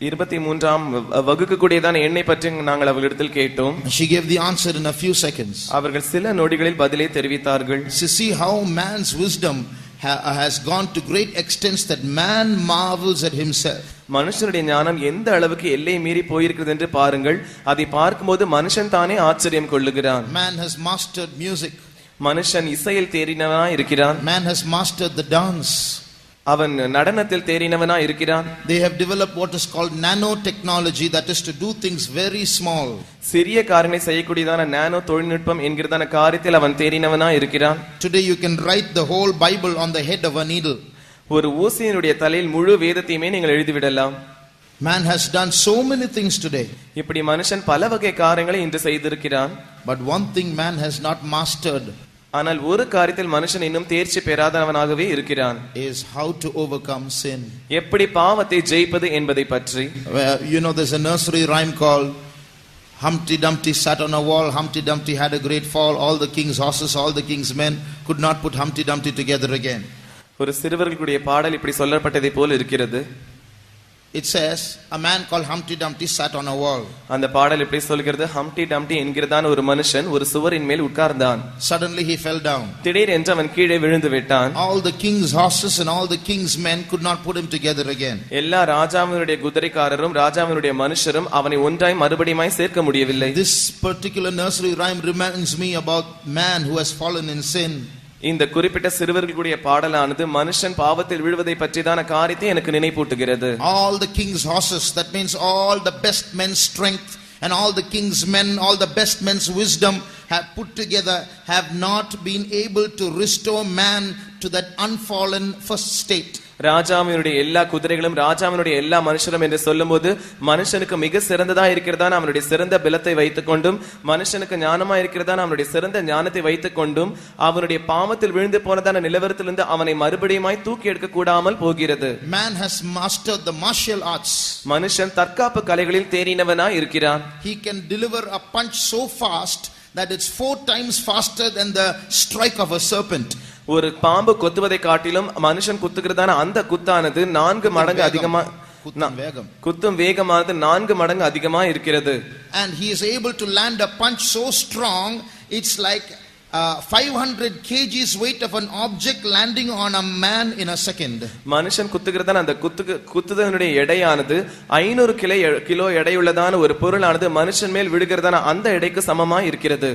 23ஆம் வகுக்கக்கூடியதான எண்ணெய் பற்றி நாங்கள் அவர்களிடத்தில் கேட்டோம். She gave the answer in a few seconds. அவர்கள் சில நொடிகளில் பதிலை தெரிவித்தார்கள். See how man's wisdom has gone to great extents that man marvels at himself. மனுஷனுடைய ஞானம் எந்த அளவுக்கு எல்லை மீறி போயிருக்கிறது என்று பாருங்கள். அதை பார்க்கும்போது மனுஷன் தானே ஆச்சரியம் கொள்ளுகிறான். Man has mastered music. மனுஷன் இசையில் தேறினவனாய் இருக்கிறான். Man has mastered the dance. அவன் நடனத்தில் தேறினவனாய் இருக்கிறான். They have developed what is called nanotechnology, that is to do things very small. சிறிய காரியங்களை செய்யக்கூடியதான நானோ தொழில்நுட்பம் என்கிறதான காரியத்தில் அவன் தேறினவனாய் இருக்கிறான். Today you can write the whole Bible on the head of a needle. ஒரு ஊசியினுடைய தலையில் முழு வேதத்தையுமே நீங்கள் எழுதிவிடலாம். Man has done so many things today. இப்படி மனுஷன் பல வகை காரியங்களை இன்று செய்திருக்கிறான். But one thing man has not mastered, ஆனால் ஒரு காரியத்தில் மனுஷன் இன்னும் தேர்ச்சி பெறாதவனாகவே இருக்கிறான், is how to overcome sin. எப்படி பாவத்தை ஜெயிப்பது என்பதை பற்றி. You know, there's a nursery rhyme called Humpty Dumpty sat on a wall. Humpty Dumpty had a great fall. All the king's horses, all the king's men could not put Humpty Dumpty together again. ஒரு சிறுவர்களுடைய பாடல் இப்படி சொல்லப்பட்டதை போல் இருக்கிறது. It says a man called Humpty Dumpty sat on a wall. அந்த பாடல் இப்படி சொல்கிறது, ஹம்ப்டி டம்ப்டி என்கிறதான ஒரு மனுஷன் ஒரு சுவரின் மேல் உட்கார்ந்தான். Suddenly he fell down. திடீரென்று அவன் கீழே விழுந்து விட்டான். All the king's horses and all the king's men could not put him together again. எல்லா ராஜாவினுடைய குதிரைக்காரரும் ராஜாவினுடைய மனுஷரும் அவனை ஒன்றாய் மறுபடியுமாய் சேர்க்க முடியவில்லை. This particular nursery rhyme reminds me about man who has fallen in sin. இந்த குறிப்பிட்ட சிறுவர்களுடைய பாடலானது மனுஷன் பாவத்தில் விழுவதை பற்றிதான காரியத்தை எனக்கு நினைப்பூட்டுகிறது. All the king's horses, that means all the best men's strength and all the king's men, all the best men's wisdom have put together, have not been able to restore man to that unfallen first state. ராஜாவினுடைய எல்லா குதிரைகளும் ராஜாவினுடைய எல்லா மனுஷரும் என்று சொல்லும்போது மனுஷனுக்கு மிக சிறந்ததா இருக்கிறதான அவனுடைய சிறந்த பலத்தை வைத்துக் கொண்டும் மனுஷனுக்கு ஞானமா இருக்கிறதான அவனுடைய சிறந்த ஞானத்தை வைத்துக் கொண்டும் அவனுடைய பாவத்தில் விழுந்து போனதான நிலவரத்திலிருந்து அவனை மறுபடியுமாய் தூக்கி எடுக்க கூடாமல் போகிறது. Man has mastered the martial arts. மனுஷன் தற்காப்பு கலைகளில் தேறினவனாய் இருக்கிறான். He can deliver a punch so fast that it's 4 times faster than the strike of a serpent. ஒரு பாம்பு கொத்துவதை காட்டிலும் மனுஷன் குத்துகிறதான அந்த குத்தானது 4 மடங்கு அதிகமா குத்தும் வேகமானது 4 மடங்கு அதிகமா இருக்கிறது. And he is able to land a punch so strong, it's like 500 kgs weight of an object landing on a man in a second. மனுஷன் குத்துகிறதான அந்த குத்துதனுடைய எடையானது 500 கிலோ எடையுள்ளதான ஒரு பொருளானது மனுஷன் மேல் விழுகிறதான அந்த எடைக்கு சமமா இருக்கிறது.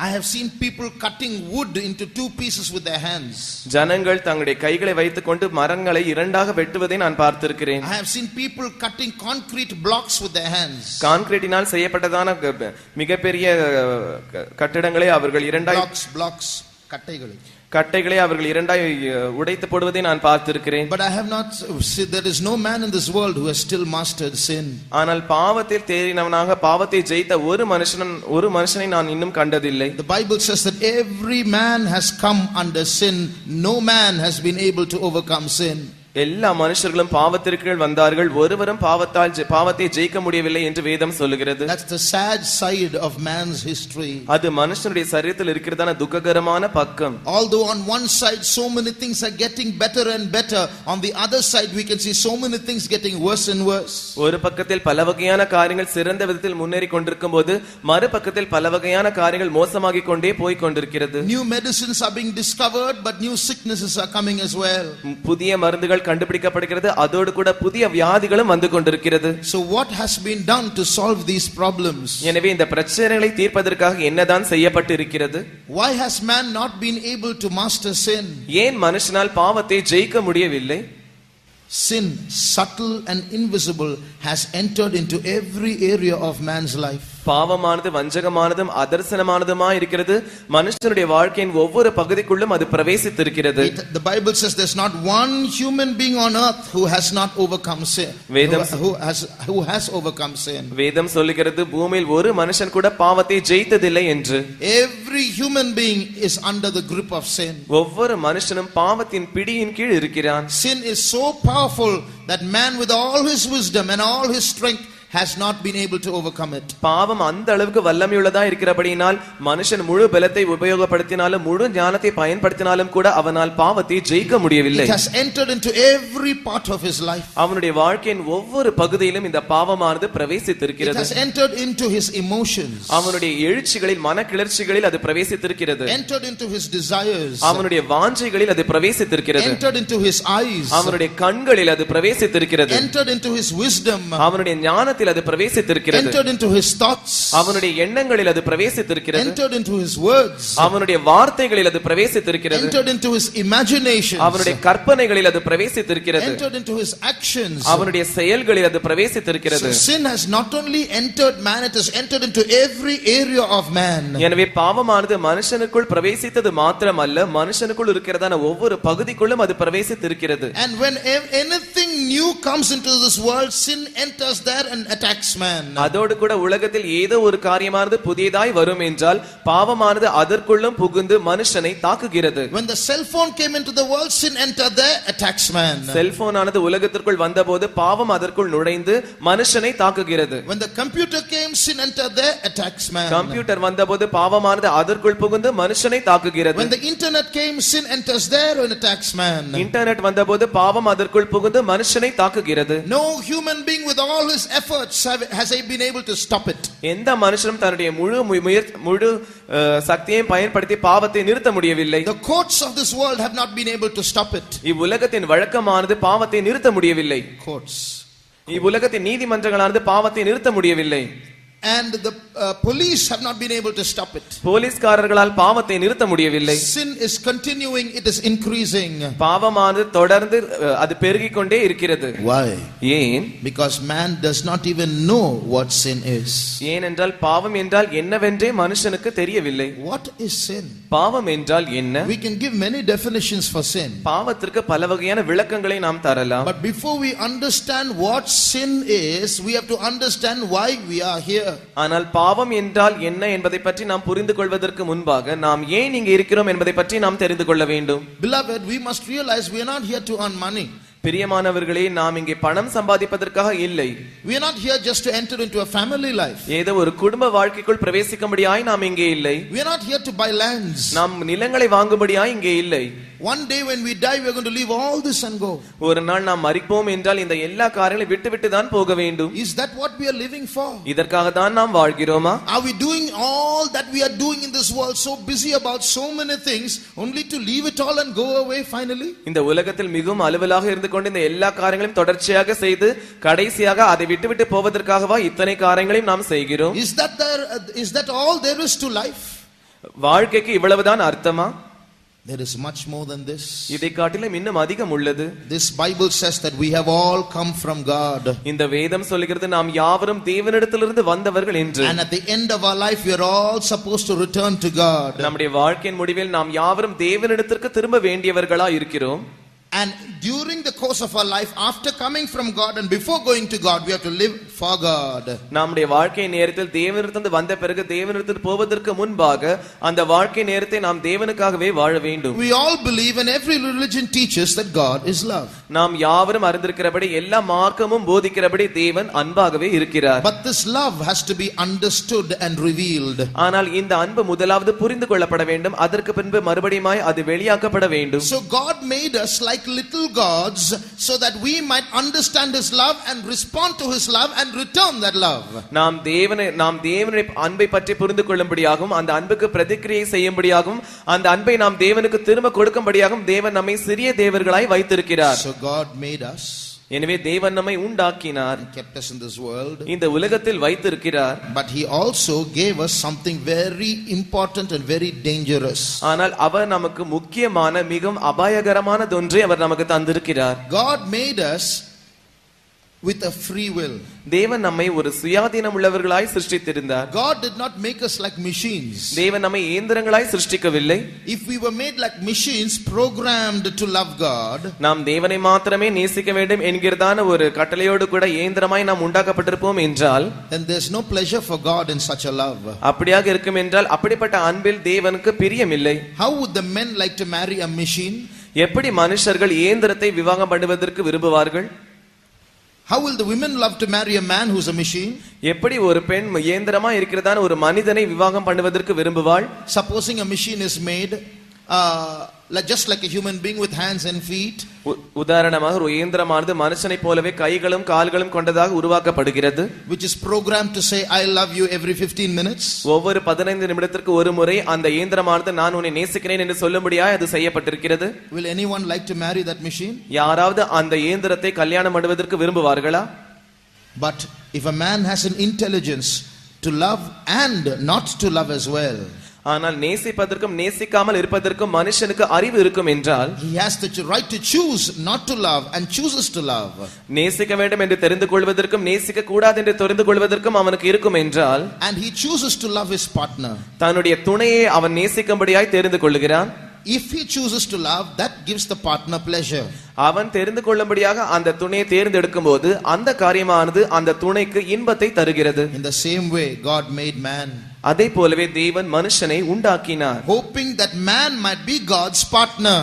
I have seen people cutting wood into 2 pieces with their hands. ஜனங்கள் தங்களுடைய கைகளை வைத்துக்கொண்டு மரங்களை இரண்டாக வெட்டுவதை நான் பார்த்திருக்கிறேன். I have seen people cutting concrete blocks with their hands. கான்கிரீட்டினால் செய்யப்பட்டதான மிகப்பெரிய கட்டிடங்களை அவர்கள் இரண்டாய் blocks கட்டைகளை அவர்கள் இரண்டாய் உடைத்து போடுவதை நான் பார்த்திருக்கிறேன். But I have not, there is no man in this world who has still mastered sin. ஆனால் பாவத்தில் தேறினவனாக பாவத்தை ஜெயித்த ஒரு மனுஷனை நான் இன்னும் கண்டதில்லை. The Bible says that every man has come under sin. No man has been able to overcome sin. எல்லா மனுஷர்களும் பாவத்திற்கு வந்தார்கள், ஒருவரும் பாவத்தை ஜெயிக்க முடியவில்லை என்று வேதம் சொல்லுகிறது. That's the sad side of man's history. அது மனுஷனுடைய சரீரத்தில் இருக்கிறதான துக்ககரமான பக்கம். Although on one side so many things are getting better and better, on the other side we can see so many things getting worse and worse. ஒரு பக்கத்தில் பல வகையான காரியங்கள் சிறந்த விதத்தில் முன்னேறி கொண்டிருக்கும்போது மறுபக்கத்தில் பல வகையான காரியங்கள் மோசமாகிக் கொண்டே போய் கொண்டிருக்கிறது. New medicines are being discovered, but new sicknesses are coming as well. புதிய மருந்துகள் கண்டுபிடிக்கப்படுகிறது, அதோடு கூட புதிய வியாதிகளும் வந்து கொண்டிருக்கிறது. So what has been done to solve these problems? எனவே இந்த பிரச்சனைகளை தீர்ப்பதற்காக என்னதான் செய்யப்பட்டு இருக்கிறது? Why has man not been able to master sin? ஏன் மனுஷனால் பாவத்தை ஜெயிக்க முடியவில்லை? Sin, subtle and invisible, has entered into every area of man's life. பாவமானது வஞ்சகமானதும் அதர்சனமானதுமாய் இருக்கிறது. மனுஷனுடைய வாழ்க்கையின் ஒவ்வொரு பகுதிக்குள்ளும் அது பிரவேசித்திருக்கிறது. The Bible says there's not one human being on earth who has not overcome sin. Who has overcome sin. வேதம் சொல்லுகிறது பூமியில் ஒரு மனுஷன் கூட பாவத்தை ஜெயித்ததில்லை என்று. Every human being is under the grip of sin. ஒவ்வொரு மனுஷனும் பாவத்தின் பிடியின் கீழ் இருக்கிறான். Sin is so powerful that man with all his wisdom and all his strength has not been able to overcome it. பாவம் அந்த அளவுக்கு வல்லமையுள்ளதா இருக்கிறபடியினால் மனுஷன் முழு பலத்தை உபயோகப்படுத்தினாலும் முழு ஞானத்தை பயன்படுத்தினாலும் கூட அவனால் பாவத்தை ஜெயிக்க முடியவில்லை. It has entered into every part of his life. அவனுடைய வாழ்க்கையின் ஒவ்வொரு பகுதியிலும் இந்த பாவமானது பிரவேசித்திருக்கிறது. It has entered into his emotions. அவனுடைய எழுச்சிகளில் மனக்கிளர்ச்சிகளில் அது பிரவேசித்திருக்கிறது. Entered into his desires. அவனுடைய வாஞ்சைகளில் அது பிரவேசித்திருக்கிறது. Entered into his eyes. அவனுடைய கண்களில் அது பிரவேசித்திருக்கிறது. Entered into his wisdom. அவனுடைய ஞானத்தில் அது பிரவேசித்திருக்கிறது. Entered into his thoughts. அவனுடைய எண்ணங்களில் அது பிரவேசித்திருக்கிறது. Entered into his words. அவனுடைய வார்த்தைகளில் அது பிரவேசித்திருக்கிறது. Entered into his imaginations. அவனுடைய கற்பனைகளில் அது பிரவேசித்திருக்கிறது. Entered into his actions. அவனுடைய செயல்களில் அது பிரவேசித்திருக்கிறது. So sin has not only entered man, it has entered into every area of man. எனவே பாவமானது மனுஷனுக்குள் பிரவேசித்தது மாத்திரமல்ல, மனுஷனுக்குள் இருக்கிறதான ஒவ்வொரு பகுதிக்குள்ளும் அது பிரவேசித்திருக்கிறது. And when anything new comes into this world, sin enters there and attacks man. அதோடு கூட உலகத்தில் ஏதோ ஒரு காரியமானது புதியதாய் வரும் என்றால் பாவமானது அதற்குள்ளும் புகுந்து மனுஷனை தாக்குகிறது. When the cell phone came into the world, sin entered there, attacks man. செல்போனானது உலகத்திற்குள் வந்தபோது பாவம் அதற்குள் நுழைந்து மனுஷனை தாக்குகிறது. When the computer came, sin entered there, attacks man. Computer வந்தபோது பாவமானது அதற்குள் புகுந்து மனுஷனை தாக்குகிறது. When the internet came, sin enters there and attacks man. Internet வந்தபோது பாவம் அதற்குள் புகுந்து மனுஷனை தாக்குகிறது. No human being with all his efforts has been able to stop it. எந்த மனுஷனும் தன்னுடைய முழு சக்தியையும் பயன்படுத்தி பாவத்தை நிறுத்த முடியவில்லை. The courts of this world have not been able to stop it. இவ்வுலகத்தின் வழக்கமானது பாவத்தை நிறுத்த முடியவில்லை. Courts. இவ்வுலகத்தின் நீதிமன்றங்களானது பாவத்தை நிறுத்த முடியவில்லை. And the police have not been able to stop it. போலீஸ்காரர்களால் பாவத்தை நிறுத்த முடியவில்லை. Sin is continuing, it is increasing. பாவமானது தொடர்ந்து அது பெருகிக் கொண்டே இருக்கிறது. Why? ஏன்? Because man does not even know what sin is. ஏனென்றால் பாவம் என்றால் என்னவென்றே மனுஷனுக்கு தெரியவில்லை. What is sin? பாவம் என்றால் என்ன? We can give many definitions for sin. பாவத்திற்கு பல வகையான விளக்கங்களை நாம் தரலாம். But before we understand what sin is, we have to understand why we are here. ஆனால் பாவம் என்றால் என்ன என்பதை பற்றி நாம் புரிந்து கொள்வதற்கு முன்பாக நாம் ஏன் இங்கே இருக்கிறோம் என்பதை பற்றி நாம் தெரிந்து கொள்ள வேண்டும். Beloved, we must realize we are not here to earn money. பிரியமானவர்களே, நாம் இங்கே பணம் சம்பாதிப்பதற்காக இல்லை. We are not here just to enter into a family life. ஏதோ ஒரு குடும்ப வாழ்க்கைக்குள் பிரவேசிக்கும்படியாய் நாம் இங்கே இல்லை. We are not here to buy lands. நாம் நிலங்களை வாங்கும்படியாய் இங்கே இல்லை. One day when we die, we are going to leave all this and go. ஒரு நாள் நாம் மரிப்போம் என்றால் இந்த எல்லா காரியங்களையும் விட்டுவிட்டு தான் போக வேண்டும். Is that what we are living for? இதற்காக தான் நாம் வாழ்கிறோமா? Are we doing all that we are doing in this world, so busy about so many things, only to leave it all and go away finally? இந்த உலகத்தில் மிகவும் அலுவலாக இருந்து கொண்டு இந்த எல்லா காரியங்களையும் தொடர்ச்சியாக செய்து கடைசியாக அதை விட்டுவிட்டு போவதற்காகவா இத்தனை காரியங்களையும் நாம் செய்கிறோம்? Is that all there is to life? வாழ்க்கைக்கு இவ்வளவுதான் அர்த்தமா? There is much more than this. இதை காட்டிலும் இன்னும் அதிகம் உள்ளது. This Bible says that we have all come from God. இந்த வேதம் சொல்கிறது நாம் யாவரும் தேவனிடத்திலிருந்து வந்தவர்கள் என்று. And at the end of our life we are all supposed to return to God. நம்முடைய வாழ்க்கையின் முடிவில் நாம் யாவரும் தேவனிடத்திற்கு திரும்ப வேண்டியவர்களா இருக்கிறோம். And during the course of our life, after coming from God and before going to God, we have to live for God. நம்முடைய வாழ்க்கை நேரத்தில் தேவனிடத்திலிருந்து வந்த பிறகு தேவனிடத்திற்கு போவதற்கு முன்பாக அந்த வாழ்க்கை நேரத்தை நாம் தேவனுக்காகவே வாழ வேண்டும். We all believe and every religion teaches that God is love. நாம் யாவரும் அறிந்திருக்கிறபடி எல்லா மார்க்கமும் போதிக்கிறபடி தேவன் அன்பாகவே இருக்கிறார். But this love has to be understood and revealed. ஆனால் இந்த அன்பு முதலாவது புரிந்து கொள்ளப்பட வேண்டும், அதற்கு பின்பு மறுபடியுமாய் அது வெளியாக்கப்பட வேண்டும். So God made us like little gods so that we might understand his love and respond to his love and return that love. நாம் தேவனுடைய அன்பை பற்றி புரிந்து கொள்ளும்படியாகவும் அந்த அன்புக்கு பிரதிக்கிரியை செய்யும்படியாகவும் அந்த அன்பை நாம் தேவனுக்கு திரும்ப கொடுக்கும்படியாகவும் தேவன் நம்மை சிறிய தேவர்களாய் வைத்திருக்கிறார். So God made us. எனவே தேவன் நம்மை உண்டாக்கினார், kept us in this world. இந்த உலகத்தில் வைத்திருக்கிறார். But he also gave us something very important and very dangerous. ஆனால் அவர் நமக்கு முக்கியமான மிகவும் அபாயகரமானதொன்றை அவர் நமக்கு தந்திருக்கிறார். God made us with a free will. தேவன் நம்மை ஒரு சுயாதீனம் உள்ளவர்களாய் சிருஷ்டித்திருந்தார். God did not make us like machines. தேவன் நம்மை இயந்திரங்களாய் சிருஷ்டிக்கவில்லை. If we were made like machines programmed to love God, நாம் தேவனை மாத்திரமே நேசிக்க வேண்டும் என்கிறதான ஒரு கட்டளையோடு கூட இயந்திரமாய் நாம் உண்டாக்கப்பட்டிருப்போம் என்றால், then there's no pleasure for God in such a love. அப்படியாக இருக்கும் என்றால் அப்படிப்பட்ட அன்பில் தேவனுக்கு பிரியமில்லை. How would the men like to marry a machine? எப்படி மனுஷர்கள் இயந்திரத்தை விவாகம் பண்ணுவதற்கு விரும்புவார்கள்? How will the women love to marry a man who's a machine? எப்படி ஒரு பெண் இயந்திரமா இருக்கிறதான ஒரு மனிதனை விவாகம் பண்ணுவதற்கு விரும்புவாள்? Supposing a machine is made just like a human being with hands and feet. உதாரணமாக ஒரு இயந்திரமானது மனுஷனை போலவே கைகளும் கால்களும் கொண்டதாக உருவாக்கப்படுகிறது. Which is programmed to say I love you every 15 minutes. ஒவ்வொரு 15 நிமிடத்திற்கு ஒரு முறை அந்த இயந்திரமானது நான் உன்னை நேசிக்கிறேன் என்று சொல்லும்படியாக அது செய்யப்பட்டிருக்கிறது. Will anyone like to marry that machine? யாராவது அந்த இயந்திரத்தை கல்யாணம் பண்ணுவதற்கு விரும்புவார்களா? But if a man has an intelligence to love and not to love as well, ஆனால் நேசிப்பதற்கும் நேசிக்காமல் இருப்பதற்கும் மனுஷனுக்கு அறிவு இருக்கும் என்றால், he has the right to choose not to love and chooses to love. நேசிக்க வேண்டும் என்று தெரிந்து கொள்வதற்கும் நேசிக்க கூடாது என்று தெரிந்து கொள்வதற்கும் அவனுக்கு இருக்கும் என்றால், and he chooses to love his partner, தன்னுடைய துணையை அவன் நேசிக்கும்படியாய் தெரிந்து கொள்கிறான். If he chooses to love, that gives the partner pleasure. அவன் தெரிந்து கொள்ளும்படியாக அந்த துணையை தேர்ந்தெடுக்கும் போது அந்த காரியமானது அந்த துணைக்கு இன்பத்தை தருகிறது. In the same way God made man. அதே போலவே தேவன் மனுஷனை உண்டாக்கினார், hoping that man might be God's partner.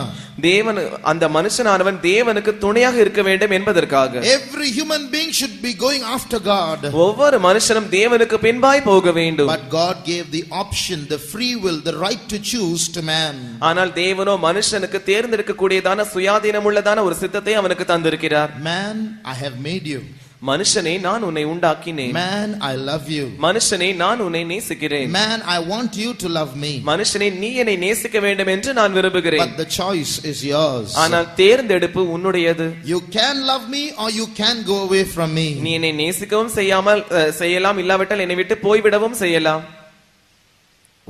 தேவன் அந்த மனுஷனானவன் தேவனுக்கு துணையாக இருக்க வேண்டும் என்பதற்காக. Every human being should be going after God. ஒவ்வொரு மனுஷனும் தேவனுக்கு பின்பாய் போக வேண்டும். But God gave the option, the free will, the right to choose to man. ஆனால் தேவனோ மனுஷனுக்கு தேர்ந்தெடுக்க கூடியதான சுயாதீனம் உள்ளதான ஒரு சித்தத்தை அவனுக்கு தந்திருக்கிறார். Man, I have made you. மனுஷனே நான் உன்னை உண்டாக்கினேன். Man, I love you. மனுஷனே நான் உன்னை நேசிக்கிறேன். Man, I want you to love me. மனுஷனே நீ என்னை நேசிக்க வேண்டும் என்று நான் விரும்புகிறேன். But the choice is yours. ஆனால் தேர்ந்தெடுப்பு உன்னுடையது. You can love me or you can go away from me. நீ என்னை நேசிக்கவும் செய்யலாம், இல்லாவிட்டால் என்னை விட்டு போய்விடவும் செய்யலாம்.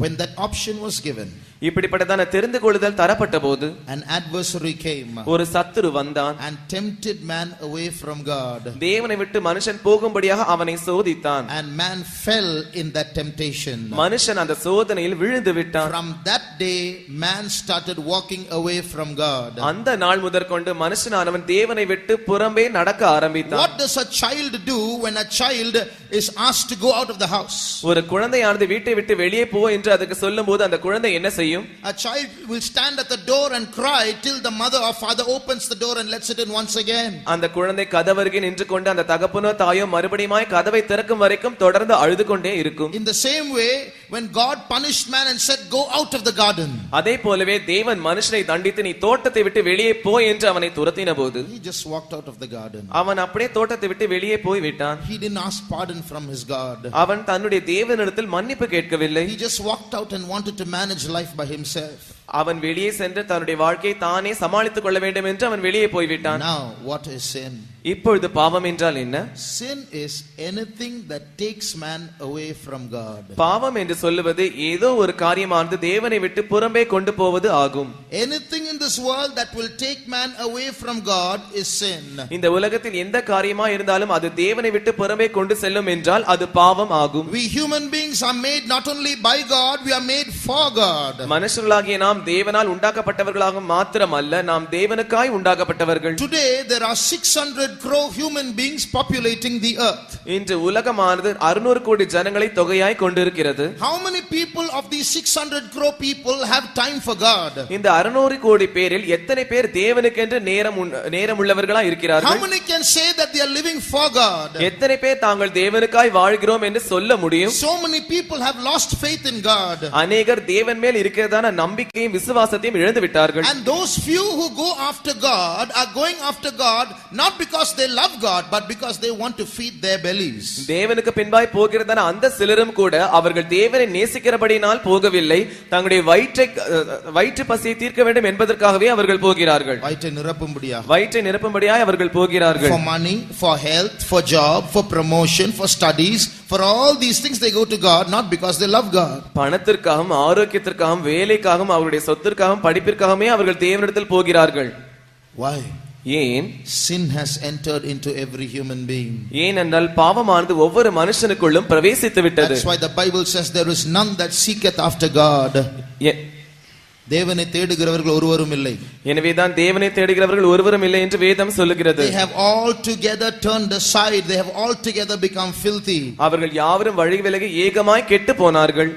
When that option was given, இப்படிப்பட்டதான தெரிந்து கொள்ளுதல் தரப்பட்ட போது an adversary came, ஒரு சத்துரு வந்தான், and tempted man away from God. தேவனை விட்டு மனுஷன் போகும்படியாக அவனை சோதித்தான், and man fell in that temptation. மனுஷன் அந்த சோதனையில் விழுந்து விட்டான். From that day man started walking away from God. அந்த நாள் முதற்கொண்டு மனுஷனானவன் தேவனை விட்டு புறம்பே நடக்க ஆரம்பித்தான். What does a child do when a child is asked to go out of the house? ஒரு குழந்தையானது வீட்டை விட்டு வெளியே போ என்று அதுக்கு சொல்லும்போது அந்த குழந்தை என்ன செய்யும்? A child will stand at the door and cry till the mother or father opens the door and lets it in once again. அந்த குழந்தை கதவருகே நின்று கொண்டு அந்த தகப்பனோ தாயோ மறுபடியுமாய் கதவை திறக்கும் வரைக்கும் தொடர்ந்து அழுது கொண்டே இருக்கும். In the same way, when God punished man and said go out of the garden, அதே போலவே தேவன் மனுஷனை தண்டித்து நீ தோட்டத்தை விட்டு வெளியே போ என்று அவனை துரத்தின போது he just walked out of the garden. அவன் அப்படியே தோட்டத்தை விட்டு வெளியே போய் விட்டான். He didn't ask pardon from his God. அவன் தன்னுடைய தேவனிடத்தில் மன்னிப்பு கேட்கவில்லை. He just walked out and wanted to manage life by himself. அவன் வெளியே சென்று தன்னுடைய வாழ்க்கையை தானே சமாளித்துக் கொள்ள வேண்டும் என்று அவன் வெளியே போய்விட்டான். Now what is sin? இப்பொழுது பாவம் என்றால் என்ன? Sin is anything that takes man away from God. பாவம் என்று சொல்லுவது ஏதோ ஒரு காரியமானது தேவனை விட்டு புறம்பே கொண்டு போவது ஆகும். Anything in this world that will take man away from God is sin. இந்த உலகத்தில் எந்த காரியமா இருந்தாலும் அது தேவனை விட்டு புறம்பே கொண்டு செல்லும் என்றால் அது பாவம் ஆகும். We human beings are made not only by God, we are made for God. மனுஷர்களாகிய நாம் தேவனால் உண்டாக்கப்பட்டவர்களாக மாத்திரமல்ல, நாம் தேவனுக்காய் உண்டாக்கப்பட்டவர்கள். Today there are 600 crore human beings populating the earth. இன்று உலகமானது 600 கோடி ஜனங்களை தொகையாய் கொண்டிருக்கிறது. How many people of these 600 crore people have time for God? இந்த 600 கோடி பேரில் எத்தனை பேர் தேவனுக்கென்று நேரம் உள்ளவர்களா இருக்கிறார்கள்? How many can say that they are living for God? எத்தனை பேர் தாங்கள் தேவனுக்காய் வாழ்கிறோம் என்று சொல்ல முடியும்? So many people have lost faith in God. அநேகர் தேவன் மேல் இருக்கிறதான நம்பிக்கையும் விசுவாசத்தையும் இழந்து விட்டார்கள். And those few who go after God are going after God not because they love God but because they want to feed their bellies. தேவனுக்கு பின்பாய் போகிறதான அந்த சிலரும் கூட அவர்கள் தேவனை நேசிக்கிறபடியினால் போகவில்லை, தங்களுடைய வயிற்று பசியை தீர்க்க வேண்டும் என்பதற்காகவே அவர்கள் போகிறார்கள். வயிற்றை நிரப்பும்படியாய் அவர்கள் போகிறார்கள். For money, for health, for job, for promotion, for studies, for all these things they go to God not because they love God. பணத்திற்காகவும் ஆரோக்கியத்திற்காகவும் வேலைக்காகவும் அவருடைய சொத்திற்காகவும் படிப்பிற்காகவே அவர்கள் தேவனிடத்தில் போகிறார்கள். Why? ஏன்? Sin has entered into every human being. ஏனென்றால் பாவமானது ஒவ்வொரு மனுஷனுக்குள்ளும் பிரவேசித்து விட்டது. That's why the Bible says there is none that seeketh after God. தேவனை தேடுகிறவர்கள் ஒருவரும் இல்லை. எனவேதான் தேவனை தேடுகிறவர்கள் ஒருவரும் இல்லை என்று வேதம் சொல்லுகிறது. They have all together turned aside, they have all together become filthy. அவர்கள் யாவரும் வழி விலகி ஏகமாய் கெட்டு போனார்கள்.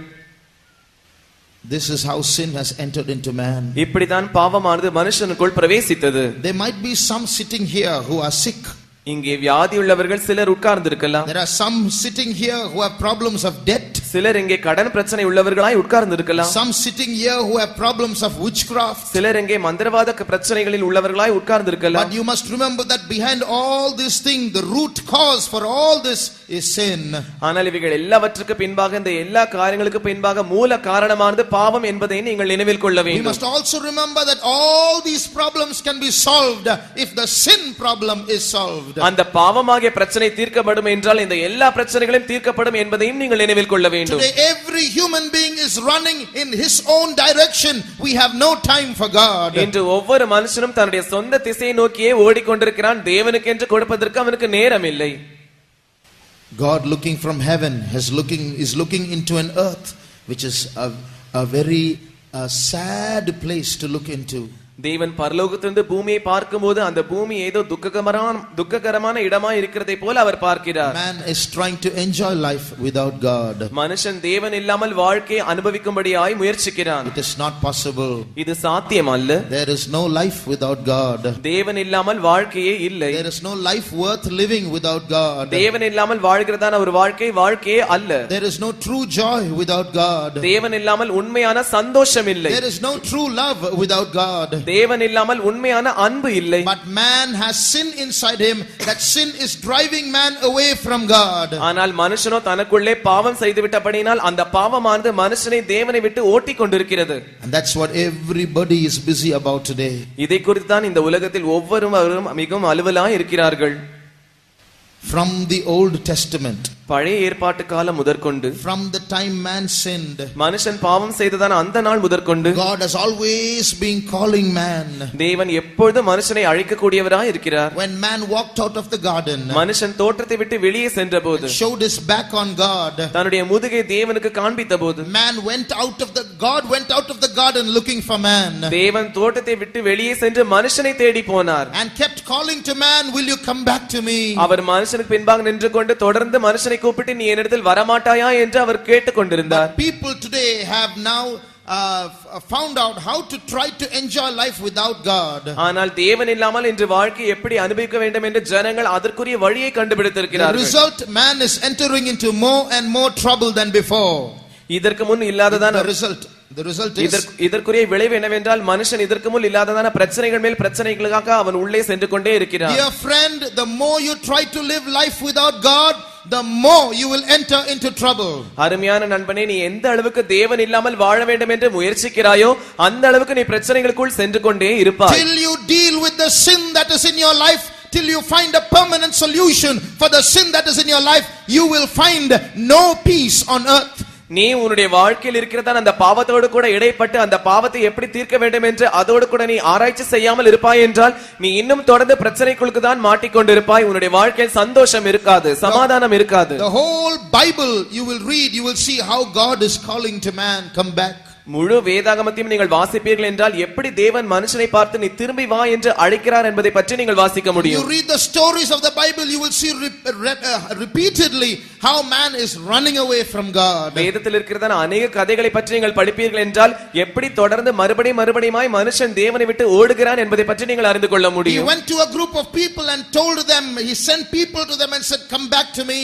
This is how sin has entered into man. இப்படிதான் பாவமானது மனுஷனுக்குள் பிரவேசித்தது. There might be some sitting here who are sick. இங்கே வியாதி உள்ளவர்கள் சிலர் உட்கார்ந்திருக்கலாம். There are some sitting here who have problems of debt. சிலர் இங்கே கடன் பிரச்சனை உள்ளவர்களாய் உட்கார்ந்திருக்கலாம். Some sitting here who have problems of witchcraft. சிலர் இங்கே மந்திரவாத பிரச்சனைகளில் உள்ளவர்களாய் உட்கார்ந்திருக்கலாம். But you must remember that behind all these things, the root cause for all this is sin. ஆனால் இவைகள் எல்லாவற்றுக்கு பின்பாக, இந்த எல்லா காரியங்களுக்கு பின்பாக மூல காரணமானது பாவம் என்பதை நீங்கள் நினைவில் கொள்ள வேண்டும். We must also remember that all these problems can be solved if the sin problem is solved. அந்த பாவமாகிய பிரச்சனை தீர்க்கப்படும் என்றால் இந்த எல்லா பிரச்சனைகளும் தீர்க்கப்படும் என்பதையும் நீங்கள் நினைவில் கொள்ள வேண்டும். Today every human being is running in his own direction. We have no time for God. இன்று ஒவ்வொரு மனுஷனும் தன்னுடைய சொந்த திசையை நோக்கியே ஓடிக்கொண்டிருக்கிறான். தேவனுக்கு என்று கொடுப்பதற்கு அவனுக்கு நேரம் இல்லை. God looking from heaven is looking into an earth which is a very sad place to look into. தேவன் பரலோகத்திலிருந்து பூமியை பார்க்கும்போது அந்த பூமி ஏதோ துக்ககரமான இடமா இருக்கிறதை போல அவர் பார்க்கிறார். Man is trying to enjoy life without God. மனுஷன் தேவன் இல்லாமல் வாழ்க்கையை அனுபவிக்கும்படியாய் முயற்சிக்கிறான். It is not possible. இது சாத்தியம் அல்ல. There is no life without God. தேவன் இல்லாமல் வாழ்க்கையே இல்லை. There is no life worth living without God. தேவன் இல்லாமல் வாழ்கிறதான ஒரு வாழ்க்கையே அல்ல. There is no true joy without God. தேவன் இல்லாமல் உண்மையான சந்தோஷம் இல்லை. There is no true love without God. தேவன் இல்லாமல் உண்மையான அன்பு இல்லை. But man has sin inside him. That sin is driving man away from God. ஆனால் மனுஷனோ தனக்குள்ளே பாவம் செய்துவிட்டபடியினால் அந்த பாவமானது மனுஷனை தேவனை விட்டு ஓட்டிக் கொண்டிருக்கிறது. And that's what everybody is busy about today. இதை குறித்து தான் இந்த உலகத்தில் ஒவ்வொருவரும் மிகவும் அலுவலாய் இருக்கிறார்கள். From the Old Testament, பழைய ஏற்பாட்டு காலம் முதற்கொண்டு, from the time man sinned, மனுஷன் பாவம் செய்ததான அந்த நாள் முதற்கொண்டு, God has always been calling man. தேவன் எப்பொழுதும் மனுஷனை அழைக்கக்கூடியவராய் இருக்கிறார். When man walked out of the garden, மனுஷன் தோட்டத்தை விட்டு வெளியே சென்றபோது, showed his back on God, தன்னுடைய முதுகை தேவனுக்கு காண்பித்தபோது, God went out of the garden looking for man. தேவன் தோட்டத்தை விட்டு வெளியே சென்று மனுஷனை தேடி போனார். And kept calling to man, will you come back to me? அவர் மனுஷனுக்கு பின்பாக நின்று கொண்டு தொடர்ந்து மனுஷனை கூப்பிட்டு நீ என்னிடத்தில் வரமாட்டாயா என்று அவர் கேட்டுக் கொண்டிருந்தார். People today have now found out how to try to enjoy life without God. ஆனால் தேவன் இல்லாமல் இன்று வாழ்க்கை எப்படி அனுபவிக்க வேண்டும் என்று ஜனங்கள் அதற்குரிய வழியை கண்டுபிடித்திருக்கிறார்கள். The result, man is entering into more and more trouble than before. இதற்கு முன் இல்லாததான The result is, இதற்குரிய விளைவு என்னவென்றால் மனுஷன் இதற்கு முன் இல்லாததான பிரச்சனைகள் மேல் பிரச்சனைகளுக்காக அவன் உள்ளே சென்று கொண்டே இருக்கிறான். Dear friend, the more you try to live life without God, the more you will enter into trouble. அருமையான நண்பனே, நீ எந்த அளவுக்கு தேவன் இல்லாமல் வாழ வேண்டும் என்று முயற்சிக்கிறாயோ அந்த அளவுக்கு நீ பிரச்சனைகளுக்குள் சென்று கொண்டே இருப்பாய். Till you deal with the sin that is in your life, till you find a permanent solution for the sin that is in your life, you will find no peace on earth. நீ உன்னுடைய வாழ்க்கையில் இருக்கிறதா அந்த பாவத்தோடு கூட இடைப்பட்டு அந்த பாவத்தை எப்படி தீர்க்க வேண்டும் என்று அதோடு கூட நீ ஆராய்ச்சி செய்யாமல் இருப்பாய் என்றால் நீ இன்னும் தொடர்ந்து பிரச்சனைகளுக்கு தான் மாட்டிக்கொண்டிருப்பாய். உன்னுடைய வாழ்க்கையில் சந்தோஷம் இருக்காது, சமாதானம் இருக்காது. The whole Bible you will read, you will see how God is calling to man, come back. முழு வேதாகமத்தையும் நீங்கள் வாசிப்பீர்கள் என்றால் எப்படி தேவன் மனுஷனை பார்த்து நீ திரும்பி வா என்று அழைக்கிறார் என்பதை பற்றி நீங்கள் வாசிக்க முடியும். You read the stories of the Bible, you will see repeatedly how man is running away from God. வேதத்தில் இருக்கிறதான अनेक கதைகளை பற்றி நீங்கள் படிப்பீர்கள் என்றால் எப்படி தொடர்ந்து மறுபடியுமாய் மனுஷன் தேவனை விட்டு ஓடுகிறான் என்பதை பற்றி நீங்கள் அறிந்து கொள்ள முடியும். He went to a group of people and told them, he sent people to them and said, come back to me.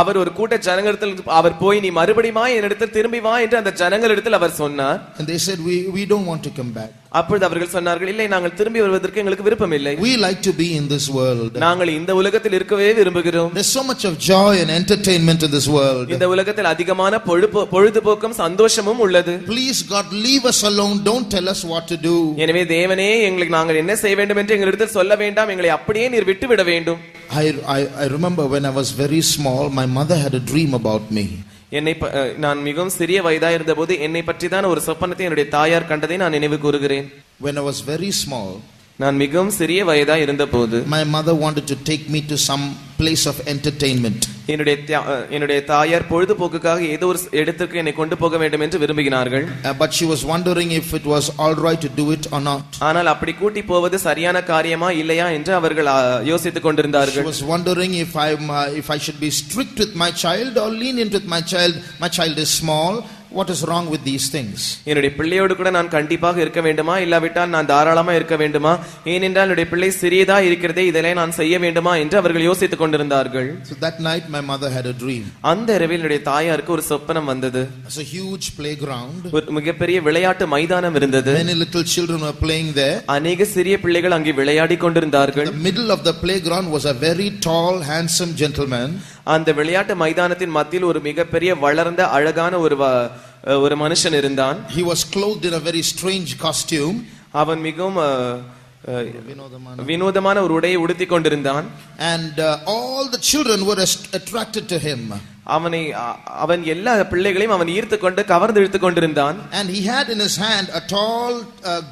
அவர் ஒரு கூட்ட ஜனங்களிடத்தில் அவர் போய் நீ மறுபடியுமாய் என்னிடத்தில் திரும்பி வா என்று அந்த ஜனங்களிடத்தில் அவர் சொன்னார். And they said, we don't want to come back. அப்பொழுது அவர்கள் சொன்னார்கள், இல்லை, நாங்கள் திரும்பி வருவதற்கு எங்களுக்கு விருப்பம் இல்லை. We like to be in this world. நாங்கள் இந்த உலகத்தில் இருக்கவே விரும்புகிறோம். There's so much of joy and entertainment in this world. இந்த உலகத்தில் அதிகமான பொழுதுபோக்கும் சந்தோஷமும் உள்ளது. Please God, leave us alone, don't tell us what to do. எனவே தேவனே, எங்களுக்கு நாங்கள் என்ன செய்ய வேண்டும் என்று எங்களிடத்தில் சொல்ல வேண்டாம், எங்களை அப்படியே நீர் விட்டு விட வேண்டும். I remember when I was very small, my mother had a dream about me. நான் மிகவும் சிறிய வயதாக இருந்தபோது என்னை பற்றி தான் ஒரு சொப்பனத்தை என்னுடைய தாயார் கண்டதை நான் நினைவு கூறுகிறேன். When I was very small, நான் மிகவும் சிறிய வயதாக இருந்தபோது my mother wanted to take me to some place of entertainment. என்னுடைய தாயார் பொழுதுபோக்குக்காக ஏதோ ஒரு இடத்துக்கு என்னை கொண்டு போக வேண்டும் என்று விரும்புகிறார்கள். But she was wondering if it was all right to do it or not. ஆனால் அப்படி கூட்டி போவது சரியான காரியமா இல்லையா என்று அவர்கள் யோசித்துக் கொண்டிருந்தார்கள். She was wondering if I should be strict with my child or lenient with my child. My child is small what is wrong with these things? என்னுடைய பிள்ளையோடு கூட நான் கண்டிப்பாக இருக்க வேண்டுமா, இல்லாவிட்டால் நான் தாராளமா இருக்க வேண்டுமா, ஏனென்றால் என்னுடைய பிள்ளை சிறியதா இருக்கிறதே, இதெல்லாம் நான் செய்ய வேண்டுமா என்று அவர்கள் யோசித்துக் கொண்டிருந்தார்கள். So that night my mother had a dream. அந்த இரவில் என்னுடைய தாயாருக்கு ஒரு சொப்பனம் வந்தது. It's a huge playground. ஒரு மிகப்பெரிய விளையாட்டு மைதானம் இருந்தது. Many little children were playing there. அநேக சிறிய பிள்ளைகள் அங்கே விளையாடி கொண்டிருந்தார்கள். In the middle of the playground was a very tall, handsome gentleman. அந்த விளையாட்டு மைதானத்தின் மத்தியில் ஒரு மிகப்பெரிய வளர்ந்த அழகான ஒரு மனுஷன் இருந்தான். He was clothed in a very strange costume. அவன் மிகவும் வினோதமான ஒரு உடையை உடுத்திக் கொண்டிருந்தான். And all the children were attracted to him. அவன் எல்லா பிள்ளைகளையும் அவன் ஈர்த்து கொண்டு கவர்ந்து இழுத்துக் கொண்டிருந்தான். And he had in his hand a tall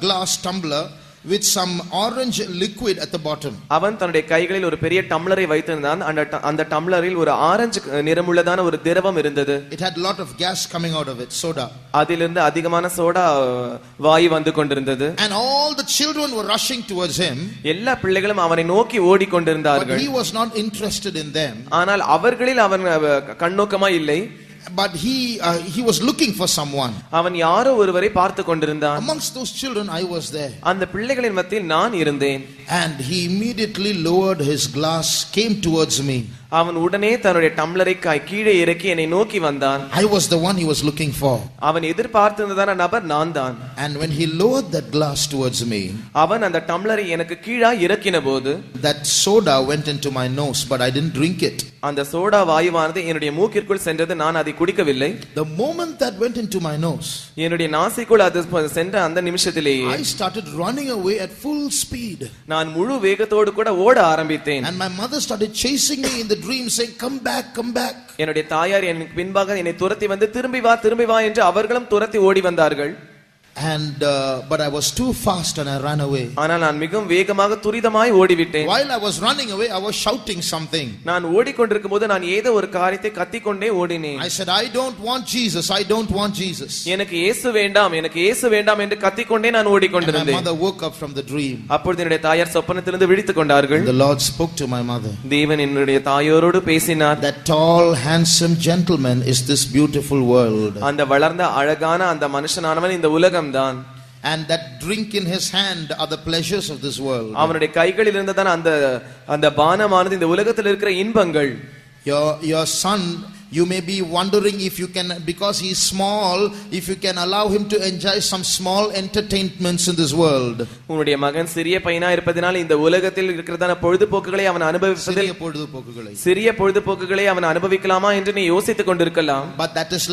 glass tumbler with some orange liquid at the bottom. அவன் தன்னுடைய கைகளில் ஒரு பெரிய டம்ளரை வைத்திருந்தான். அந்த டம்ளரில் ஒரு ஆரஞ்சு நிறமுள்ளதான ஒரு திரவம் இருந்தது. It had a lot of gas coming out of it, soda. அதிலிருந்து அதிகமான சோடா வாயு வந்து கொண்டிருந்தது. And all the children were rushing towards him. எல்லா பிள்ளைகளும் அவனை நோக்கி ஓடிக்கொண்டிருந்தார்கள். But he was not interested in them. ஆனால் அவர்களில் அவன் கண்ணோக்கமா இல்லை. But he was looking for someone. அவன் யாரோ ஒருவரை பார்த்து கொண்டிருந்தான். Amongst those children I was there. அந்த பிள்ளைகளின் மத்தியில் நான் இருந்தேன். And he immediately lowered his glass, came towards me. அவன் உடனே தன்னுடைய டம்ளரை கீழே இறக்கி என்னை நோக்கி வந்தான். I was the one he was looking for. அவன் எதிர்பார்த்திருந்ததான நபர் நான் தான். And when he lowered that glass towards me, அவன் அந்த டம்ளரை எனக்கு கீழே இறக்கினபோது that soda went into my nose, but I didn't drink it. அந்த சோடா வாயுவானது என்னுடைய மூக்கிற்குள் சென்றது. நான் அதை குடிக்கவில்லை. The moment that went into my nose, என்னுடைய நாசிக்குள் அது சென்ற அந்த நிமிஷத்திலேயே I started running away at full speed. நான் முழு வேகத்தோடு கூட ஓட ஆரம்பித்தேன். And my mother started chasing me in the dream, saying, "Come back, come back." என்னுடைய தாயார் எனக்கு பின்பாக என்னை துரத்தி வந்து திரும்பி வா என்று அவர்களும் துரத்தி ஓடி வந்தார்கள். And but I was too fast and I ran away. ஆனால் நான் மிகவும் வேகமாக துரிதமாய் ஓடிவிட்டேன். While I was running away, I was shouting something. நான் ஓடிக்கொண்டிருக்கும்போது நான் ஏதோ ஒரு காரியத்தை கத்திக்கொண்டே ஓடினேன். I said, "I don't want Jesus. I don't want Jesus." எனக்கு இயேசு வேண்டாம், எனக்கு இயேசு வேண்டாம் என்று கத்திக்கொண்டே நான் ஓடிக்கொண்டிருந்தேன். My mother woke up from the dream. அப்பொழுது என்னுடைய தாயார் சொப்பனத்திலிருந்து விழித்துக் கொண்டார்கள். The Lord spoke to my mother. தேவன் என்னுடைய தாயோரோடு பேசினார். That tall, handsome gentleman is this beautiful world. அந்த வளர்ந்த அழகான அந்த மனுஷனானவன் இந்த உலகம்தான். And that drink in his hand are the pleasures of this world. அவனுடைய கைகளில் இருந்ததான அந்த பானமானது இந்த உலகத்தில் இருக்கிற இன்பங்கள். Your son, you may be wondering if you can, because he is small, if you can allow him to enjoy some small entertainments in this world. உன்னுடைய மகன் சிறிய பையனா இருப்பதனால் இந்த உலகத்தில் இருக்கிறதான பொழுதுபோக்குகளை அவன் அனுபவிப்பதில் சிறிய பொழுதுபோக்குகளை அவன் அனுபவிக்கலாமா என்று நீ யோசித்துக் கொண்டிருக்கலாம். But that is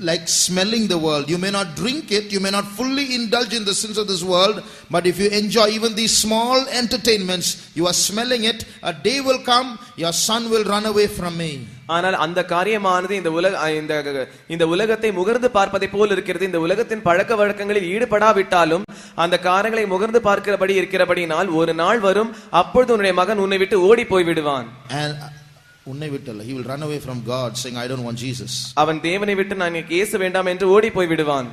like smelling the world. You may not drink it, you may not fully indulge in the sins of this world, but if you enjoy even these small entertainments, you are smelling it. A day will come, your son will run away from me. ஆனால் அந்த காரியமானது இந்த உலகத்தை முகர்ந்து பார்ப்பதை போல் இருக்கிறது. இந்த உலகத்தின் பழக்க வழக்கங்களில் ஈடுபடாவிட்டாலும் அந்த காரியங்களை முகர்ந்து இருக்கிறபடியினால் ஒரு நாள் வரும், அப்பொழுது உன்னுடைய மகன் உன்னை விட்டு ஓடி போய் விடுவான். He will run away from God, saying, "I don't want Jesus." அவன் தேவனை விட்டு நான் இயேசு வேண்டாம் என்று ஓடி போய் விடுவான்.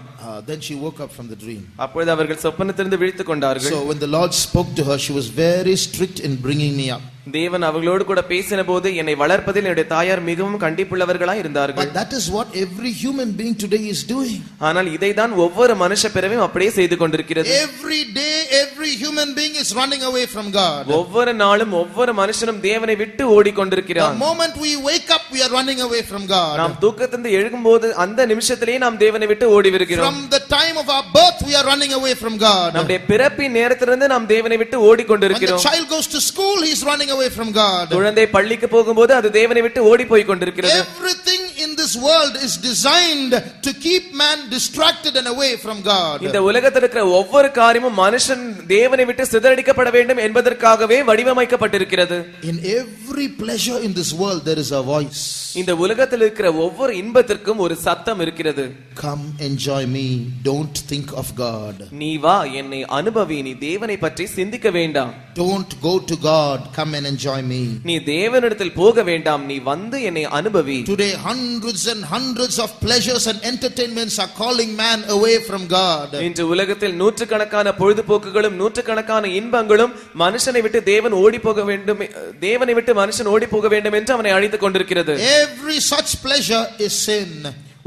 Then she woke up from the dream. அப்பொழுது அவர்கள் சொப்பனத்திலிருந்து விழித்துக் கொண்டார்கள். So when the Lord spoke to her, she was very strict in bringing me up. தேவன் அவர்களோடு கூட பேசின போது என்னை வளர்ப்பதில் என்னுடைய தாயார் மிகவும் கண்டிப்புள்ளவர்களாய் இருந்தார்கள். But that is what every human being today is doing. ஆனால் இதைதான் ஒவ்வொரு மனுஷ பிறவியும் அப்படியே செய்து கொண்டிருக்கிறது. Every day every human being is running away from God. ஒவ்வொரு நாளும் ஒவ்வொரு மனுஷனும் தேவனை விட்டு ஓடிக்கொண்டிருக்கிறான். The moment we wake up, we are running away from God. நாம் தூக்கத்திலிருந்து எழும்போது அந்த நிமிஷத்திலேயே நாம் தேவனை விட்டு ஓடி வருகிறோம். From the time of our birth, we are running away from God. நம்முடைய பிறப்பின் நேரத்திலிருந்து நாம் தேவனை விட்டு ஓடிக்கொண்டிருக்கிறோம். When the child goes to school, he is running away from God. குழந்தை பள்ளிக்கு போகும்போது அது தேவனை விட்டு ஓடி போய் கொண்டிருக்கிறது. Everything in this world is designed to keep man distracted and away from God. இந்த உலகத்தில் இருக்கிற ஒவ்வொரு காரியமும் மனுஷன் தேவனை விட்டு சிதறடிக்கப்பட வேண்டும் என்பதற்காகவே வடிவமைக்கப்பட்டிருக்கிறது. In every pleasure in this world there is a voice. இந்த உலகத்தில் இருக்கிற ஒவ்வொரு இன்பத்திற்கும் ஒரு சத்தம் இருக்கிறது. Come enjoy me, don't think of God. நீ வா, என்னை அனுபவி, நீ தேவனை பற்றி சிந்திக்க வேண்டாம். Don't go to God, come and enjoy me. நீ தேவனிடத்தில் போக வேண்டாம், நீ வந்து என்னை அனுபவி. Today hundreds and hundreds of pleasures and entertainments are calling man away from God. இன்று உலகத்தில் நூற்றுக்கணக்கான பொழுதுபோக்குகளும் நூற்றுக்கணக்கான இன்பங்களும் மனுஷனை விட்டு தேவன் ஓடி போக வேண்டும், தேவனை விட்டு மனுஷன் ஓடி போக வேண்டும் என்று அவனை அழைத்துக் கொண்டிருக்கிறது. Every such pleasure is sin.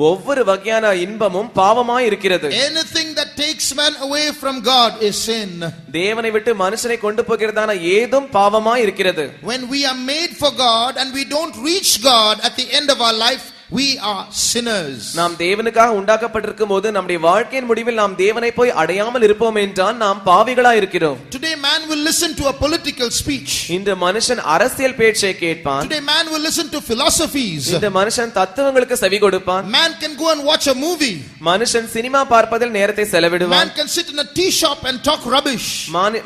ஒவ்வொரு வகையான இன்பமும் பாவமாய் இருக்கிறது. Anything that takes man away from God is sin. தேவனை விட்டு மனுஷனை கொண்டு போகிறதான ஏதும் பாவமாய் இருக்கிறது. When we are made for God and we don't reach God at the end of our life, we are sinners. நாம் தேவனுக்காக உண்டாக்கப்பட்டிருக்கும் போது நம்முடைய வாழ்க்கையின் முடிவில் நாம் தேவனை போய் அடையாமல் இருப்போம் என்றால் நாம் பாவிகளாய் இருக்கிறோம். Today man will listen to a political speech. இந்த மனுஷன் அரசியல் பேச்சை கேட்பான். Today man will listen to philosophies. இந்த மனுஷன் தத்துவங்களுக்கு செவி கொடுப்பான். Man can go and watch a movie. மனுஷன் சினிமா பார்ப்பதில் நேரத்தை செலவிடுவான். Man can sit in a tea shop and talk rubbish.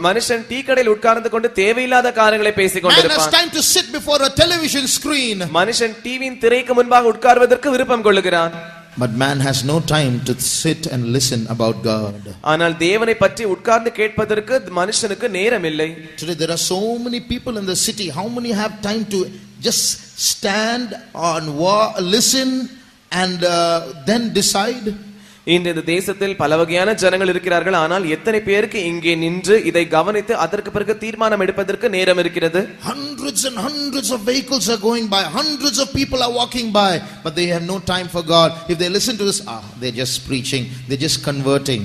மனுஷன் டீ கடையில் உட்கார்ந்து கொண்டு தேவையில்லாத காரியங்களை பேசிக் கொண்டிருப்பான். Man has time to sit before a television screen. மனுஷன் டிவியின் திரைக்கு முன்பாக உட்கார்வதற்கு விருப்பம் கொள்ளுகிறான். But man has no time to sit and listen about God. ஆனால் தேவனை பற்றி உட்கார்ந்து கேட்பதற்கு மனுஷனுக்கு நேரம் இல்லை. Today there are so many people in the city. How many have time to just stand and listen and then decide? இந்த தேசத்தில் பல வகையான ஜனங்கள் இருக்கிறார்கள். ஆனால் எத்தனை பேருக்கு இங்கே நின்று இதை கவனித்து அதற்கு பிறகு தீர்மானம் எடுப்பதற்கு நேரம் இருக்கிறது? Hundreds and hundreds of vehicles are going by, hundreds of people are walking by, but they have no time for God. If they listen to this, they're just preaching, they're just converting.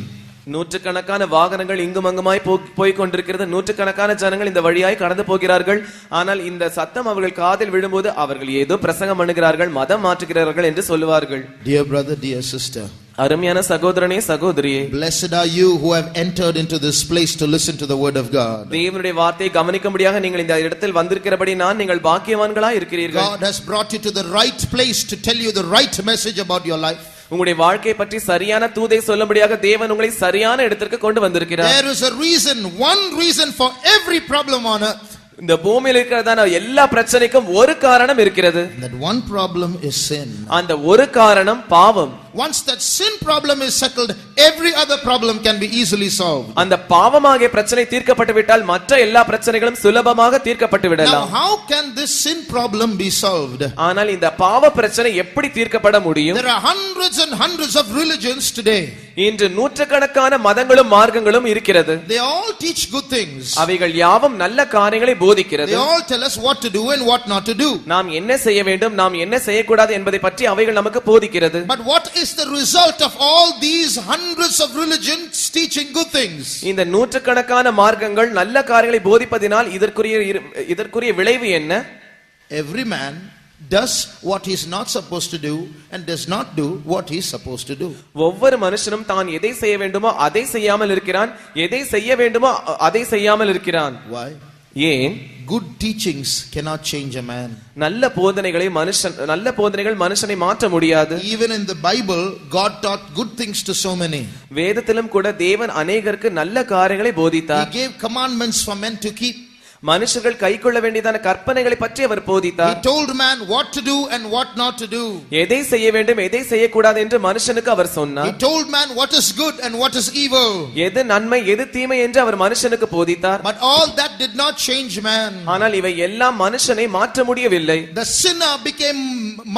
நூற்றுக்கணக்கான வாகனங்கள் இங்கும் அங்குமாய் போய் கொண்டிருக்கிறது. நூற்றுக்கணக்கான ஜனங்கள் இந்த வழியாய் கடந்து போகிறார்கள். ஆனால் இந்த சத்தம் அவர்கள் காதில் விழும்போது அவர்கள் ஏதோ பிரசங்கம் பண்ணுகிறார்கள், மதம் மாற்றுகிறார்கள் என்று சொல்லுவார்கள். Dear brother, dear sister, அருமையான சகோதரனே சகோதரியே, blessed are you who have entered into this place to listen to the word of God. தேவனுடைய வார்த்தையை கவனிக்கும்படியாக நீங்கள் இந்த இடத்தில் வந்திருக்கிறபடி நீங்கள் பாக்கியவான்களாய் இருக்கிறீர்கள். God has brought you to the right place to tell you the right message about your life. உங்களுடைய வாழ்க்கை பற்றி சரியான தூதை சொல்லும்படியாக தேவன் உங்களை சரியான இடத்திற்கு கொண்டு வந்திருக்கிறார். There is a reason, one reason for every problem on earth. இந்த பூமியில் இருக்கிறதான எல்லா பிரச்சனைக்கும் ஒரு காரணம் இருக்கிறது. That one problem is sin. அந்த ஒரு காரணம் பாவம். Once that sin problem is settled, every other problem can be easily solved. அந்த பாவமாகிய பிரச்சனை தீர்க்கப்பட்டு விட்டால் மற்ற எல்லா பிரச்சனைகளும் சுலபமாக தீர்க்கப்பட்டு விடலாம். Now how can this sin problem be solved? ஆனால் இந்த பாவ பிரச்சனை எப்படி தீர்க்கப்பட முடியும்? There are hundreds and hundreds of religions today. இன்று நூற்றுக்கணக்கான மதங்களும் மார்க்கங்களும் இருக்கிறது. They all teach good things. அவைகள் யாவும் நல்ல காரியங்களை போதிக்கிறது. They all tell us what to do and what not to do. நாம் என்ன செய்ய வேண்டும், நாம் என்ன செய்யக்கூடாது என்பதை பற்றி அவைகள் நமக்கு போதிக்கிறது. But what is the result of all these hundreds of religions teaching good things? இந்த நூற்றுக்கணக்கான மார்க்கங்கள் நல்ல காரியங்களை போதிப்பதினால் இதற்குரிய விளைவு என்ன? Every man does what he is not supposed to do and does not do what he is supposed to do. ஒவ்வொரு மனுஷனும் தான் எதை செய்ய வேண்டுமோ அதை செய்யாமல் இருக்கிறான், எதை செய்ய வேண்டுமோ அதை செய்யாமல் இருக்கிறான். Why? ஏன்? Good teachings cannot change a man. நல்ல போதனைகள் மனுஷனை மாற்ற முடியாது. Even in the Bible, God taught good things to so many. வேதத்திலும் கூட தேவன் அநேகருக்கு நல்ல காரியங்களை போதித்தார். He gave commandments for men to keep. மனுஷர்கள் கைக்கொள்ள வேண்டியதான கற்பனைகளை பற்றி அவர் போதித்தார். He told man what to do and what not to do. எதை செய்ய வேண்டும், எதை செய்யக்கூடாது என்று மனுஷனுக்கு அவர் சொன்னார். He told man what is good and what is evil. எது நன்மை எது தீமை என்று அவர் மனுஷனுக்கு போதித்தார். But all that did not change man. ஆனால் இவை எல்லாம் மனுஷனை மாற்ற முடியவில்லை. The sinner became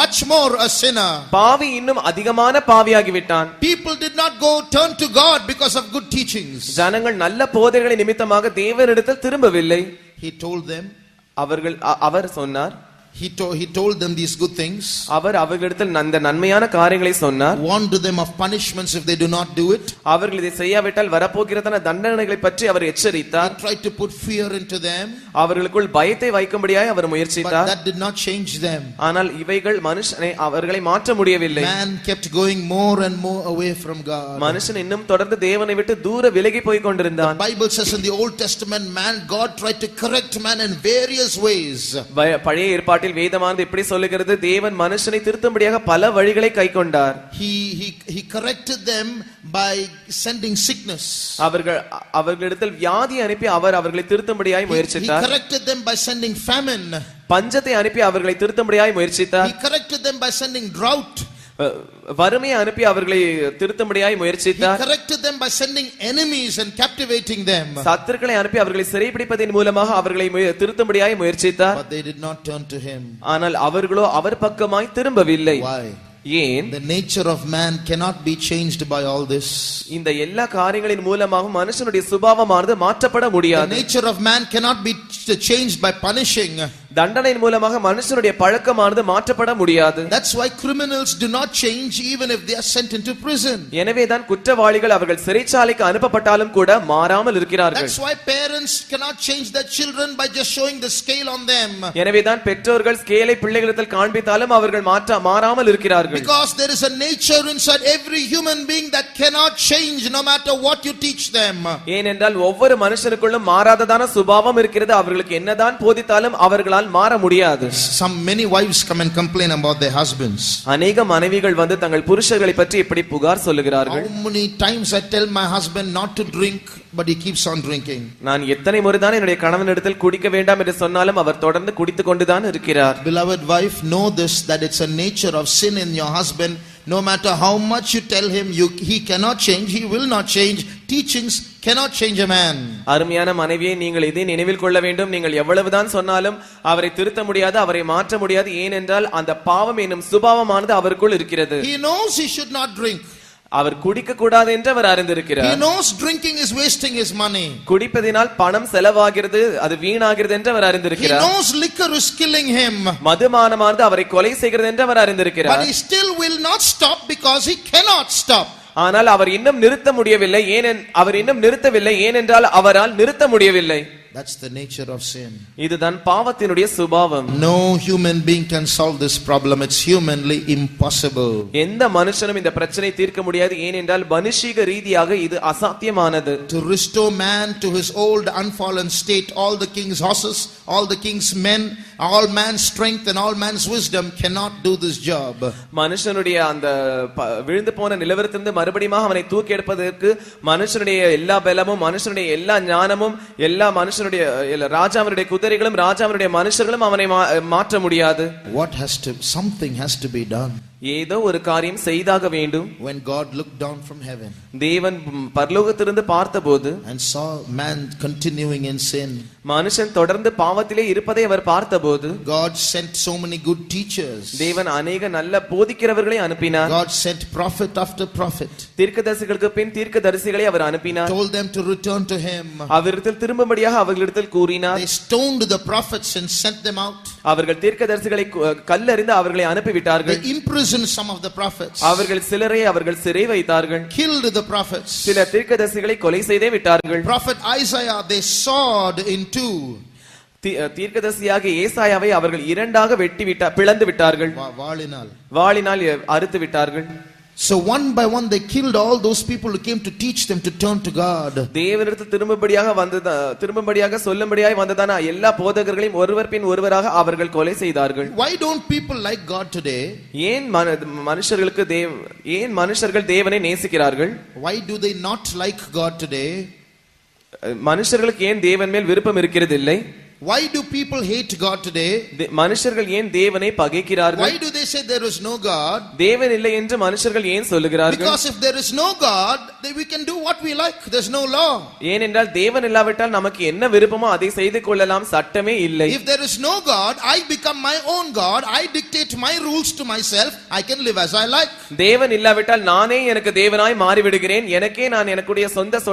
much more a sinner. பாவி இன்னும் அதிகமான பாவியாகி விட்டான். People did not go turn to God because of good teachings. ஜனங்கள் நல்ல போதனைகளை நிமித்தமாக தேவனிடத்தில் திரும்பவில்லை. He told them, அவர் சொன்னார், he told them these good things. அவர் அவர்களிடத்தில் அந்த நன்மையான காரியங்களை சொன்னார். Warned them of punishments if they do not do it. அவர்கள் இதை செய்யாவிட்டால் வரப்போகிறதான தண்டனைகளை பற்றி அவர் எச்சரித்தார். He tried to put fear into them. அவர்களுக்குள் பயத்தை வைக்கும்படியாய் அவர் முயற்சித்தார். But that did not change them. ஆனால் இவைகள் அவர்களை மாற்ற முடியவில்லை. Man kept going more and more away from God. மனுஷன் இன்னும் தொடர்ந்து தேவனை விட்டு தூர விலகி போய் கொண்டிருந்தான். The Bible says in the Old Testament, God tried to correct man in various ways. பழைய ஏற்பாட்டில் வேதமானது இப்படி சொல்லுகிறது, தேவன் மனுஷனை திருத்தும்படியாக பல வழிகளை கைக்கொண்டார். He corrected them by sending sickness. அவர்களிடத்தில் வியாதி அனுப்பி அவர்களை திருத்தும்படியாய் முயற்சித்தார். He corrected them by sending famine. பஞ்சத்தை அனுப்பி அவர்களை திருத்தும்படியாய் முயற்சித்தார். He corrected them by sending drought. வறுமையை அனுப்பி அவர்களை திருத்தும்படியாய் முயற்சித்தார். He corrected them by sending enemies and captivating them. சத்துருக்களை அனுப்பி அவர்களை சிறைபிடிப்பதன் மூலமாக அவர்களை திருத்தும்படியாய் முயற்சித்தார். But they did not turn to him. ஆனால் அவர்களோ அவர் பக்கமாய் திரும்பவில்லை. Why? ஏன்? The nature of man cannot be changed by all this. இந்த எல்லா காரியங்களின் மூலமாக மனுஷனுடைய சுபாவமானது மாற்றப்பட முடியாது. The nature of man cannot be changed by punishing. தண்டனையின் மூலமாக மனுஷனுடைய பழக்கமானது மாற்றப்பட முடியாது. That's why criminals do not change even if they are sent into prison. எனவேதான் குற்றவாளிகள் அவர்கள் சிறைச்சாலைக்கு அனுப்பப்பட்டாலும் கூட மாறாமல் இருக்கிறார்கள். That's why parents cannot change their children by just showing the scale on them. எனவேதான் பெற்றோர்கள் ஸ்கேலை பிள்ளைகளிடத்தில் காண்பித்தாலும் அவர்கள் மாறாமல் இருக்கிறார்கள். Because there is a nature inside every human being that cannot change no matter what you teach them. ஏனென்றால் ஒவ்வொரு மனுஷனுக்குள்ளும் மாறாததான சுபாவம் இருக்கிறது. அவர்களுக்கு என்னதான் போதித்தாலும் அவர்களால் மாற முடியாது. Many wives come and complain about their husbands. அநேக மனைவிகள் வந்து தங்கள் புருஷர்களை பற்றி இப்படி புகார் சொல்லுகிறார்கள். How many times I tell my husband not to drink but he keeps on drinking. நான் எத்தனை முறைதான் என்னுடைய கணவனிடத்தில் குடிக்க வேண்டாம் என்று சொன்னாலும் அவர் தொடர்ந்து குடித்துக் கொண்டுதான் இருக்கிறார். Beloved wife, know this, that it's a nature of sin in your husband. No matter how much you tell him, he cannot change, he will not change. Teachings cannot change a man. அருமையான மனைவியை நீங்கள் இதை நினைவில் கொள்ள வேண்டும். நீங்கள் எவ்வளவுதான் சொன்னாலும் அவரை திருத்த முடியாது, அவரை மாற்ற முடியாது. ஏனென்றால் அந்த பாவம் என்னும் சுபாவமானது அவருக்குள் இருக்கிறது. He knows he should not drink. அவர் குடிக்க கூடாது என்று அவர் அறிந்திருக்கிறார். He knows drinking is wasting his money. குடிப்பதினால் பணம் செலவாகிறது, அது வீணாகிறது என்று அவர் அறிந்திருக்கிறார். He knows liquor is killing him. மதுபானமானது அவரை கொலை செய்கிறது என்று அவர் அறிந்திருக்கிறார். But he still will not stop because he cannot stop. ஆனால் அவர் இன்னும் நிறுத்த முடியவில்லை. ஏனென்றால் அவரால் நிறுத்த முடியவில்லை. That's the nature of sin. இதுதான் பாவத்தினுடைய சுபாவம். No human being can solve this problem. It's humanly impossible. எந்த மனுஷனும் இந்த பிரச்சனை தீர்க்க முடியாது. ஏனென்றால் மனுஷீக ரீதியாக இது அசாத்தியமானது. To restore man to his old unfallen state, all the king's horses, all the king's men, all man's strength and all man's wisdom cannot do this job. மனுஷனுடைய அந்த விழுந்து போன நிலவரத்திலிருந்து மறுபடியும் அவனை தூக்கி எடுப்பதற்கு மனுஷனுடைய எல்லா பலமும், மனுஷனுடைய எல்லா ஞானமும், எல்லா மனுஷனுடைய ராஜாவினுடைய குதிரைகளும் ராஜாவினுடைய மனுஷர்களும் அவனை மாற்ற முடியாது. Something has to be done. ஏதோ ஒரு காரியம் செய்தாக வேண்டும். When God looked down from heaven, தேவன் பரலோகத்திலிருந்து பார்த்தபோது and saw man continuing in sin, மனுஷன் தொடர்ந்து பாவத்திலே இருப்பதை அவர் பார்த்தபோது, God sent so many good teachers. தேவன் அநேக நல்ல போதிக்கிறவர்களை அனுப்பினார். God sent prophet after prophet. தீர்க்கதரிசிகளுக்கு பின் தீர்க்கதரிசிகளை அவர் அனுப்பினார். Told them to return to him. அவரிடத்தில் திரும்பும்படியாக அவர்களிடத்தில் கூறினார். They stoned the prophets and sent them out. அவர்கள் தீர்க்கதரிசிகளை கல்லெறிந்து அவர்களை அனுப்பிவிட்டார்கள். They imprisoned some of the prophets. அவர்கள் சிலரை அவர்கள் சிறை வைத்தார்கள். Killed the prophets. சில தீர்க்கதரிசிகளை கொலை செய்தே விட்டார்கள். Prophet Isaiah they sawed in two. தீர்க்கதரிசியாகிய ஏசாயாவை அவர்கள் இரண்டாக பிளந்து விட்டார்கள். வாளினால் அறுத்து விட்டார்கள். So one by one they killed all those people who came to teach them to turn to God. தேவனிடத்தில் திரும்பும்படியாக சொல்லும்படியாய் வந்ததான எல்லா போதகர்களையும் ஒருவர் பின் ஒருவராக அவர்கள் கொலை செய்தார்கள். Why don't people like God today? ஏன் மனுஷர்கள் தேவனை நேசிக்கிறார்கள்? Why do they not like God today? மனுஷர்களுக்கு ஏன் தேவன் மேல் விருப்பம் இருக்கிறது இல்லை? Why do people hate God today? மனுஷர்கள் ஏன் தேவனை பகைக்கிறார்கள்? Why do they say there is no God? தேவன் இல்லை என்று மனுஷர்கள் ஏன் சொல்லுகிறார்கள்? Because if there is no God, then we can do what we like. There's no law. ஏனென்றால் தேவன் இல்லாவிட்டால் நமக்கு என்ன விருப்பமோ அதை செய்து கொள்ளலாம், சட்டமே இல்லை. If there is no God, I become my own God. I dictate my rules to myself. I can live as I like. தேவன் இல்லாவிட்டால் நானே எனக்கு தேவனாய் மாறிவிடுகிறேன். எனக்கே நான் எனக்குடைய சொந்த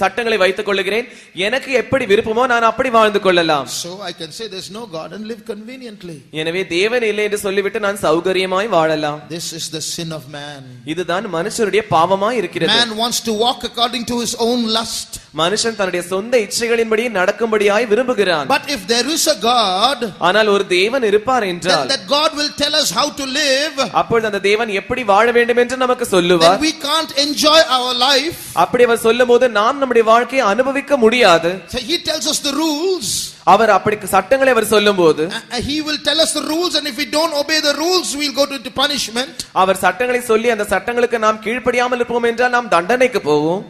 சட்டங்களை வைத்துக் கொள்ளுகிறேன். எனக்கு எப்படி விருப்பமோ நான் அப்படி வாழ்ந்து கொள்ளலாம். So I can say there's no God and live conveniently. எனவே தேவன் இல்லை என்று சொல்லிவிட்டு நான் சௌகரியமாய் வாழலாம். This is the sin of man. இதுதான் மனுஷனுடைய பாவமாய் இருக்கிறது. Man wants to walk according to his own lust. மனுஷன் தன்னுடைய சொந்த இச்சைகளின்படி நடக்கும்படியாய் விரும்புகிறான். But if there is a God, ஆனால் ஒரு தேவன் இருப்பார் என்றால், that God will tell us how to live. அப்பொழுது அந்த தேவன் எப்படி வாழ வேண்டும் என்று நமக்கு சொல்லுவார். We can't enjoy our life. அப்படி அவர் சொல்லும்போது நாம் நம்முடைய வாழ்க்கையை அனுபவிக்க முடியாது. So he tells us the rules. அவர் அப்படி சட்டங்களை அவர் சொல்லும்போது, he will tell us the rules, and if we don't obey the rules we'll go to punishment. அவர் சட்டங்களை சொல்லி அந்த சட்டங்களுக்கு நாம் கீழ்ப்படியாமல் இருப்போம் என்றால் நாம் தண்டனைக்கு போவோம்.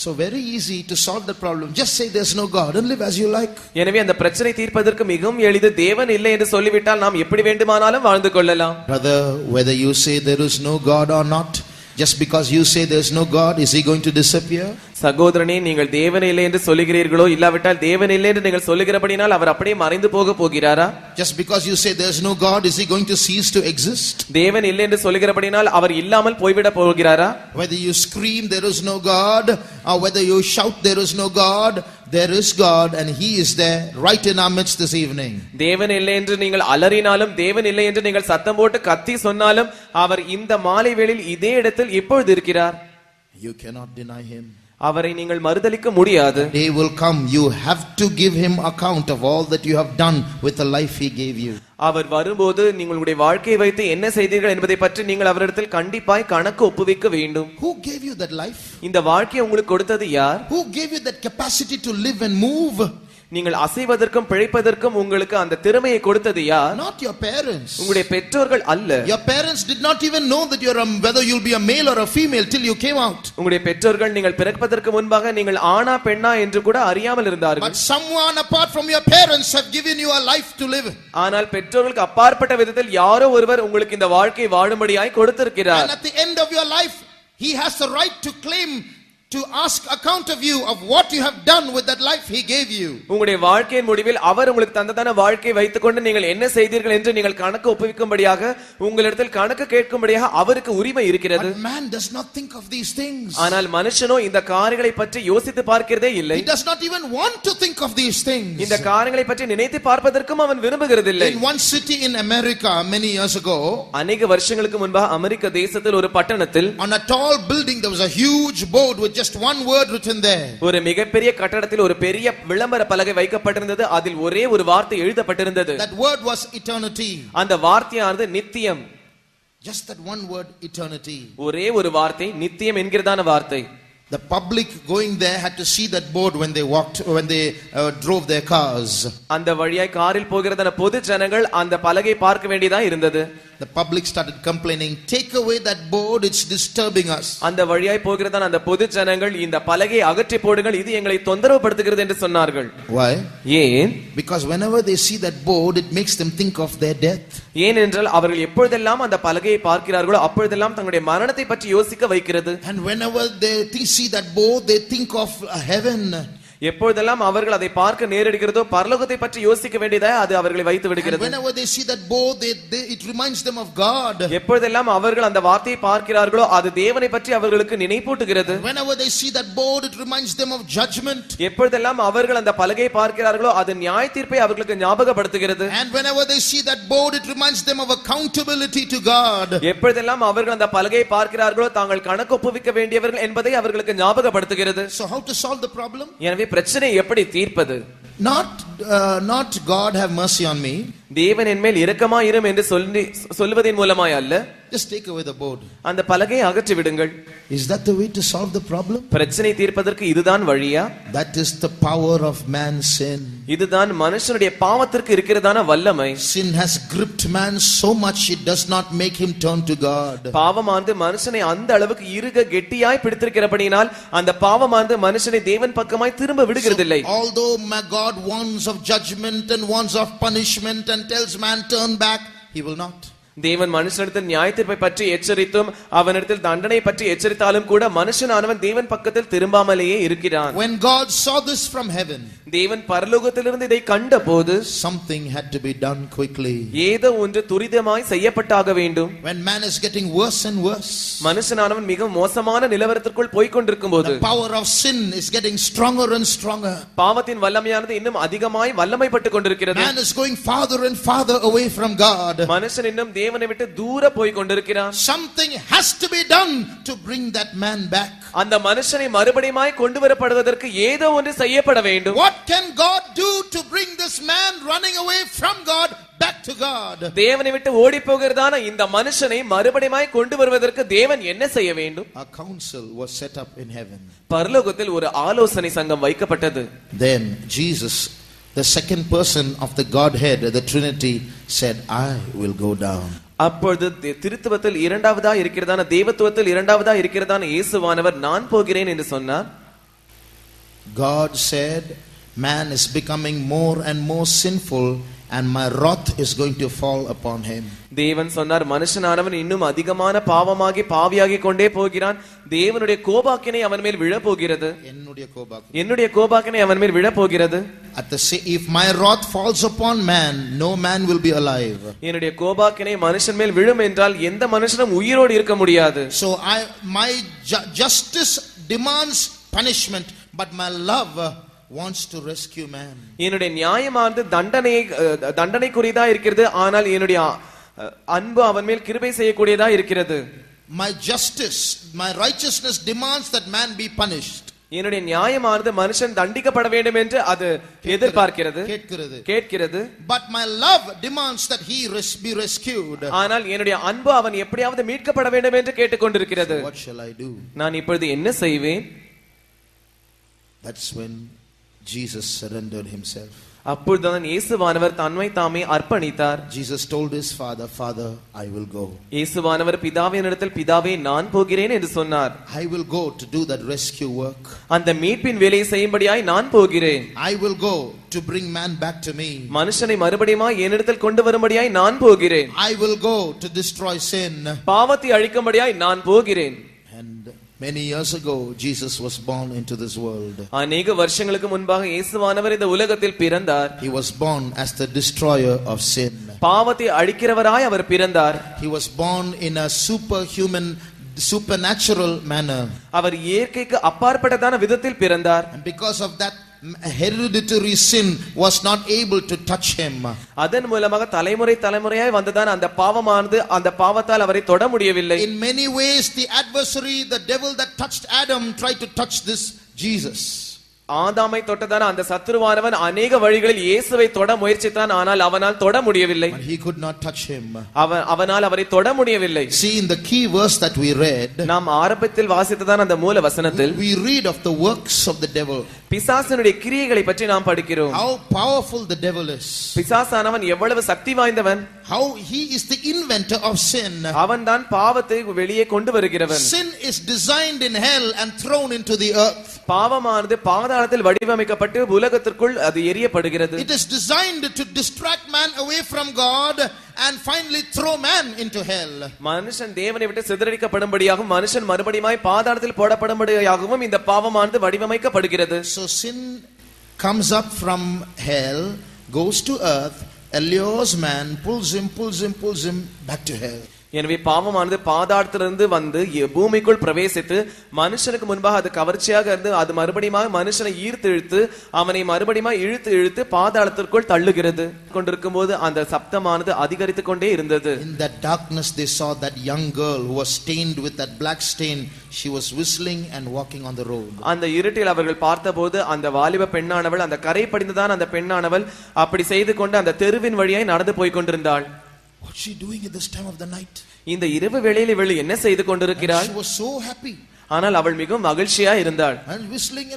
So very easy to solve the problem. Just say there's no God and live as you like. எனவே அந்த பிரச்சனை தீர்ப்பதற்கு மிகவும் எளிது. தேவன் இல்லை என்று சொல்லிவிட்டால் நாம் எப்படி வேண்டுமானாலும் வாழ்ந்து கொள்ளலாம். Brother, whether you say there is no God or not, just because you say there's no God, is he going to disappear? சகோதரனே, நீங்கள் தேவன் இல்லை என்று சொல்லுகிறீர்களோ இல்லாவிட்டால் தேவன் இல்லை என்று நீங்கள் சொல்லுகிறபடினால் அவர் அப்படியே மறைந்து போக போகிறாரா? Just because you say there's no God, is he going to cease to exist? தேவன் இல்லை என்று சொல்லுகிறபடினால் அவர் இல்லாமல் போய்விட போகிறாரா? Whether you scream there is no God, or whether you shout there is no God, there is God and he is there right in our midst this evening. தேவன் இல்லை என்று நீங்கள் அலறினாலும், தேவன் இல்லை என்று நீங்கள் சத்தம் போட்டு கத்தி சொன்னாலும், அவர் இந்த மாலை வேளையில் இதே இடத்தில் இப்பொழுது இருக்கிறார். You cannot deny him. அவரை நீங்கள் மறுதலிக்க முடியாது. Day will come, you have to give him account of all that you have done with the life he gave you. அவர் வரும்போது நீங்களுடைய வாழ்க்கையை வைத்து என்ன செய்தீர்கள் என்பதை பற்றி நீங்கள் அவரிடத்தில் கண்டிப்பாய் கணக்கு ஒப்புவிக்க வேண்டும். Who gave you that life? இந்த வாழ்க்கையை உங்களுக்கு கொடுத்தது யார்? Who gave you that capacity to live and move? நீங்கள் அசைவதற்கும் பிழைப்பதற்கும் உங்களுக்கு அந்த திறமையை கொடுத்தது யார்? Not your parents. உங்களுடைய பெற்றோர்கள் அல்ல. Your parents did not even know that whether you'll be a male or a female till you came out. உங்களுடைய பெற்றோர்கள் நீங்கள் பிறப்பதற்கு முன்பாக நீங்கள் ஆணா பெண்ணா என்று கூட அறியாமல் இருந்தார்கள். But someone apart from your parents have given you a life to live. ஆனால் பெற்றோர்களுக்கு அப்பாற்பட்ட விதத்தில் யாரோ ஒருவர் உங்களுக்கு இந்த வாழ்க்கையை வாழும்படியாய் கொடுத்திருக்கிறார். And at the end of your life, he has the right to claim, to ask account of you of what you have done with that life he gave you. உங்களுடைய வாழ்க்கையின் முடிவில் அவர் உங்களுக்கு தந்ததான வாழ்க்கையை வைத்துக்கொண்டு நீங்கள் என்ன செய்தீர்கள் என்று நீங்கள் கணக்கு ஒப்புவிக்கும்படியாக உங்களிடத்தில் கணக்கு கேட்கும்படியாக அவருக்கு உரிமை இருக்கிறது. But man does not think of these things. ஆனால் மனுஷனோ இந்த காரியங்களை பற்றி யோசித்து பார்க்கிறதே இல்லை. He does not even want to think of these things. இந்த காரியங்களை பற்றி நினைத்து பார்ப்பதற்கும் அவன் விரும்புகிறதில்லை. In one city in America many years ago, அநேக வருஷங்களுக்கு முன்பாக அமெரிக்க தேசத்தில் ஒரு பட்டணத்தில் on a tall building there was a huge board with just one word written there. ஒரு மிகப்பெரிய கட்டடத்தில் ஒரு பெரிய விளம்பர பலகை வைக்கப்பட்டிருந்தது. அதில் ஒரே ஒரு வார்த்தை எழுதப்பட்டிருந்தது. That word was eternity. அந்த வார்த்தையானது நித்தியம். Just that one word, eternity. ஒரே ஒரு வார்த்தை நித்தியம் என்கிறதான வார்த்தை. The public going there had to see that board when they drove their cars. அந்த வழியாய் காரில் போகிறதான பொது ஜனங்கள் அந்த பலகை பார்க்க வேண்டியதா இருந்தது. The public started complaining, take away that board, it's disturbing us. அந்த வழியாய் போகிறதான அந்த பொது ஜனங்கள் இந்த பலகையை அகற்றி போடுங்கள், இது எங்களை தொந்தரவுபடுத்துகிறது என்று சொன்னார்கள். Why? ஏன்? Because whenever they see that board, it makes them think of their death. ஏனென்றால் அவர்கள் எப்பொழுதெல்லாம் அந்த பலகையை பார்க்கிறார்களோ அப்பொழுதெல்லாம் தங்களுடைய மரணத்தை பற்றி யோசிக்க வைக்கிறது. And whenever they see that board, they think of heaven. எப்பொழுதெல்லாம் அவர்கள் அதை பார்க்க நேரிடுகிறதோ பரலோகத்தை பற்றி யோசிக்க வேண்டியதா அது அவர்களை வைத்து விடுகிறது. Whenever they see that board, it reminds them of God. எப்பொழுதெல்லாம் அவர்கள் அந்த வார்த்தையை பார்க்கிறார்களோ அது தேவனை பற்றி அவர்களுக்கு நினைப்பூட்டுகிறது. Whenever they see that board, it reminds them of judgment. எப்பொழுதெல்லாம் அவர்கள் அந்த பலகையை பார்க்கிறார்களோ அது நியாய தீர்ப்பை அவர்களுக்கு ஞாபகப்படுத்துகிறது. And whenever they see that board, it reminds them of accountability to God. எப்பொழுதெல்லாம் அவர்கள் அந்த பலகையை பார்க்கிறார்களோ தாங்கள் கணக்கு ஒப்புவிக்க வேண்டியவர்கள் என்பதை அவர்களுக்கு ஞாபகப்படுத்துகிறது. So how to solve the problem? எனவே பிரச்சனை எப்படி தீர்ப்பது? Not God have mercy on me. தேவன் என்மேல் இரக்கமாயிரும் என்று சொல்வதன் மூலமாய் அல்ல. Just take away the board. அந்த பலகையை அகற்றி விடுங்கள். Is that the way to solve the problem? பிரச்சனை தீர்ப்பதற்கு இதுதான் வழியா? That is the power of man's sin. இதுதான் மனுஷனுடைய பாவத்திற்கு இருக்கிறதான வல்லமை. Sin has gripped man so much it does not make him turn to God. பாவமானது மனுஷனை அந்த அளவுக்கு இறுக கெட்டியாய் பிடித்திருக்கிறபடியினால் அந்த பாவமானது மனுஷனை தேவன் பக்கமாய் திரும்ப விடுகிறதில்லை. Although my God warns of judgment and warns of punishment and tells man turn back, he will not. தேவன் மனுஷனிடத்தில் நியாயத்தீர்ப்பை பற்றி எச்சரித்தும் அவனிடத்தில் தண்டனை பற்றி எச்சரித்தாலும் கூட மனுஷனானவன் தேவன் பக்கத்தில் திரும்பாமலேயே இருக்கிறான். When God saw this from heaven, தேவன் பரலோகத்திலிருந்து இதை கண்டபோது something had to be done quickly. ஏதோ ஒன்று துரிதமாய் செய்யப்பட்டாக வேண்டும். When man is getting worse and worse, மனுஷனானவன் மிக மோசமான நிலவரத்திற்குள் போய் கொண்டிருக்கும்போது, the power of sin is getting stronger and stronger. பாவத்தின் வல்லமையானது இன்னும் அதிகமாய் வல்லமைப்பட்டு கொண்டிருக்கிறது. Man is going farther and farther away from God. மனுஷன் இன்னும் தேவனை விட்டு தூர போய் கொண்டிருக்கிறான். Something has to be done to bring that man back. அந்த மனுஷனை மறுபடியுமாய் கொண்டு வரப்படுவதற்கு ஏதோ ஒன்று செய்யப்பட வேண்டும். What can God do to bring this man running away from God back to God? தேவனை விட்டு ஓடி போகிறதான இந்த மனுஷனை மறுபடியுமாய் கொண்டு வருவதற்கு தேவன் என்ன செய்ய வேண்டும்? A council was set up in heaven. பரலோகத்தில் ஒரு ஆலோசனை சங்கம் வைக்கப்பட்டது. Then Jesus, the second person of the Godhead, the Trinity, said, I will go down. அப்பொழுது திருத்துவத்தில் இரண்டாவதா இருக்கிறதான தேவத்துவத்தில் இரண்டாவதா இருக்கிறதான இயேசுவானவர் நான் போகிறேன் என்று சொன்னார். God said, man is becoming more and more sinful and my wrath is going to fall upon him. தேவன் சொன்னார் மனுஷனானவன் இன்னும் அதிகமான பாவமாகி பாவியாகி கொண்டே போகிறான். தேவனுடைய கோபாக்கினை அவன் மேல் விழ போகிறது. என்னுடைய கோபாக்கினை அவன் மேல் விழ போகிறது. If my wrath falls upon man, no man will be alive. என்னுடைய கோபாக்கினை மனுஷன் மேல் விழும் என்றால் எந்த மனுஷனும் உயிரோடு இருக்க முடியாது. So my justice demands punishment, but my love wants to rescue man. என்னுடைய நியாயமானது தண்டனைக்குரியதா இருக்கிறது, ஆனால் என்னுடைய அன்பு அவன் மேல் கிருபை செய்யக்கூடியதா இருக்கிறது. My justice, my righteousness demands that man be punished. என்னுடைய நியாயமானது மனுஷன் தண்டிக்கப்பட வேண்டும் என்று அது எதிர்பார்க்கிறது, கேட்கிறது. But my love demands that he be rescued. ஆனால் என்னுடைய அன்பு அவன் எப்படியாவது மீட்கப்பட வேண்டும் என்று கேட்டுக்கொண்டிருக்கிறது. What shall I do? நான் இப்பொழுது என்ன செய்வேன்? That's when Jesus surrendered himself. அப்பொழுதுதான் இயேசுவானவர் தன்னை தாமே அர்ப்பணித்தார். Jesus told his father, Father, I will go. இயேசுவானவர் பிதாவினிடத்தில், பிதாவே நான் போகிறேன் என்று சொன்னார். I will go to do that rescue work. அந்த மீட்பின் வேலையை செய்யும்படியாய் நான் போகிறேன். I will go to bring man back to me. மனுஷனை மறுபடியும் என்னிடத்தில் கொண்டு வரும்படியாய் நான் போகிறேன். I will go to destroy sin. பாவத்தை அழிக்கும்படியாய் நான் போகிறேன். And many years ago Jesus was born into this world. அநேக வருஷங்களுக்கு முன்பாக இயேசுவானவர் இந்த உலகத்தில் பிறந்தார். He was born as the destroyer of sin. பாவத்தை அழிக்கிறவராய் அவர் பிறந்தார். He was born in a supernatural manner. அவர் இயற்கைக்கு அப்பாற்பட்டதான விதத்தில் பிறந்தார். And because of that, hereditary sin was not able to touch him. அதன் மூலமாக தலைமுறையாய் வந்ததான அந்த பாவமானது அந்த பாவத்தால் அவரை தொட முடியவில்லை. In many ways the adversary, the devil that touched Adam, tried to touch this Jesus. ஆதாமை தொட்டதான அந்த சத்துருவானவன் அநேக வழிகளில் இயேசுவை தொட முயற்சித்தான், ஆனால் அவனால் தொட முடியவில்லை. He could not touch him. அவனால் அவரை தொட முடியவில்லை. See, in the key verse that we read, நாம் ஆரம்பத்தில் வாசித்ததான அந்த மூல வசனத்தில் we read of the works of the devil. பிசாசனுடைய கிரியைகளை பற்றி நாம் படிக்கிறோம். How powerful the devil is. பிசாசானவன் எவ்வளவு சக்தி வாய்ந்தவன். How he is the inventor of sin. அவன்தான் பாவத்தை வெளியே கொண்டு வருகிறவன். Sin is designed in hell and thrown into the earth. பாவமானது பாதாளத்தில் வடிவமைக்கப்பட்டு உலகத்திற்குள் அது எரியப்படுகிறது. It is designed to distract man away from God and finally throw man into hell. மனுஷன் தேவனை விட்டு சிதறடிக்கப்படும்படியாகவும் மனுஷன் மறுபடியும் பாதாளத்தில் போடப்படும்படியாகவும் இந்த பாவமானது வடிவமைக்கப்படுகிறது. So sin comes up from hell, goes to earth, allures man, pulls him back to hell. எனவே பாவமானது பாதாளத்திலிருந்து வந்து பூமிக்குள் பிரவேசித்து மனுஷனுக்கு முன்பாக அது கவர்ச்சியாக இருந்து அது மறுபடியும் மனுஷனை இழுத்து அவனை மறுபடியும் இழுத்து பாதாளத்திற்குள் தள்ளுகிறது. கொண்டிருக்கும் போது அந்த சப்தமானது அதிகரித்துக் கொண்டே இருந்தது. In that darkness they saw that young girl who was stained with that black stain. She was whistling and walking on the road. அந்த இருட்டில் அவர்கள் பார்த்தபோது அந்த வாலிப பெண்ணானவள், அந்த கரை படிந்ததான் அந்த பெண்ணானவள் அப்படி செய்து கொண்டு அந்த தெருவின் வழியாய் நடந்து போய் கொண்டிருந்தாள். What's she doing at this time of the night? இந்த இரவு வேளையில் இவள் என்ன செய்து கொண்டிருக்கிறாள்? She was so happy. ஆனால் அவள் மிகவும் மகிழ்ச்சியா இருந்தாள். And whistling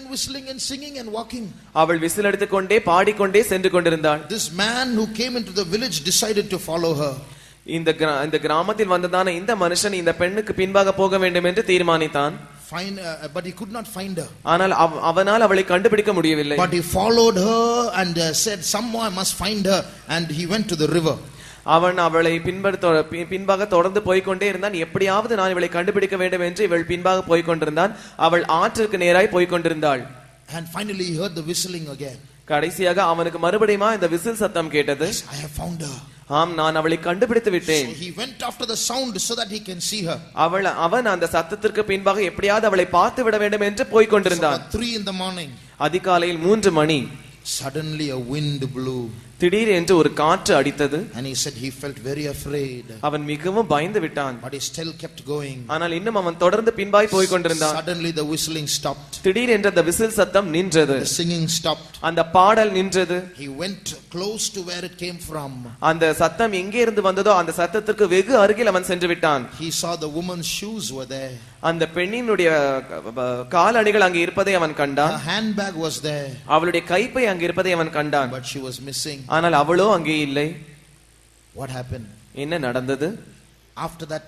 and singing and walking. அவள் விசில் எடுத்துக்கொண்டே பாடிக்கொண்டே சென்று கொண்டிருந்தாள். This man who came into the village decided to follow her. இந்த கிராமத்தில் வந்ததான இந்த மனுஷன் இந்த பெண்ணுக்கு பின்பாக போக வேண்டும் என்று தீர்மானித்தான். But he could not find her. ஆனால் அவனால் அவளை கண்டுபிடிக்க முடியவில்லை. But he followed her and said, someone must find her, and he went to the river. அவன் அவளை பின்பாக தொடர்ந்து போய்கொண்டே இருந்தான். எப்படியாவது நான் இவளை கண்டுபிடிக்க வேண்டும் என்று இவள் பின்பாக போய்கொண்டிருந்தான். அவள் ஆற்றுக்கு நேராய் போய்கொண்டிருந்தாள். And finally he heard the whistling again. கடைசியாக அவனுக்கு மறுபடியும் இந்த விசில் சத்தம் கேட்டது. I have found her. ஆம், நான் அவளை கண்டுபிடித்து விட்டேன். So he went after the sound so that he can see her. அவன் அந்த சத்தத்திற்கு பின்பாக எப்படியாவது அவளை பார்த்து விட வேண்டும் என்று போய்கொண்டிருந்தான். 3 in the morning. அதிகாலையில் 3 மணி. Suddenly a wind blew. திடீர் என்று ஒரு காற்று அடித்தது. And he said he felt very afraid. அவன் மிகவும் பயந்து விட்டான். But he still kept going. ஆனால் இன்னும் அவன் தொடர்ந்து பின்பாய் போய் கொண்டிருந்தான். Suddenly the whistling stopped. திடீர் என்று அந்த விசில் சத்தம் நின்றது. The singing stopped. அந்த பாடல் நின்றது. He went close to where it came from. அந்த சத்தம் எங்கே இருந்து வந்ததோ அந்த சத்தத்திற்கு வெகு அருகில் அவன் சென்று விட்டான். He saw the woman's shoes were there. அந்த பெண்ணினுடைய காலணிகள் அங்கே இருப்பதை அவன் கண்டான். Her handbag was there. அவளுடைய கைப்பை அங்கே இருப்பதை அவன் கண்டான். But she was missing. ஆனால் அவளோ அங்கே இல்லை. What happened? என்ன நடந்தது? After that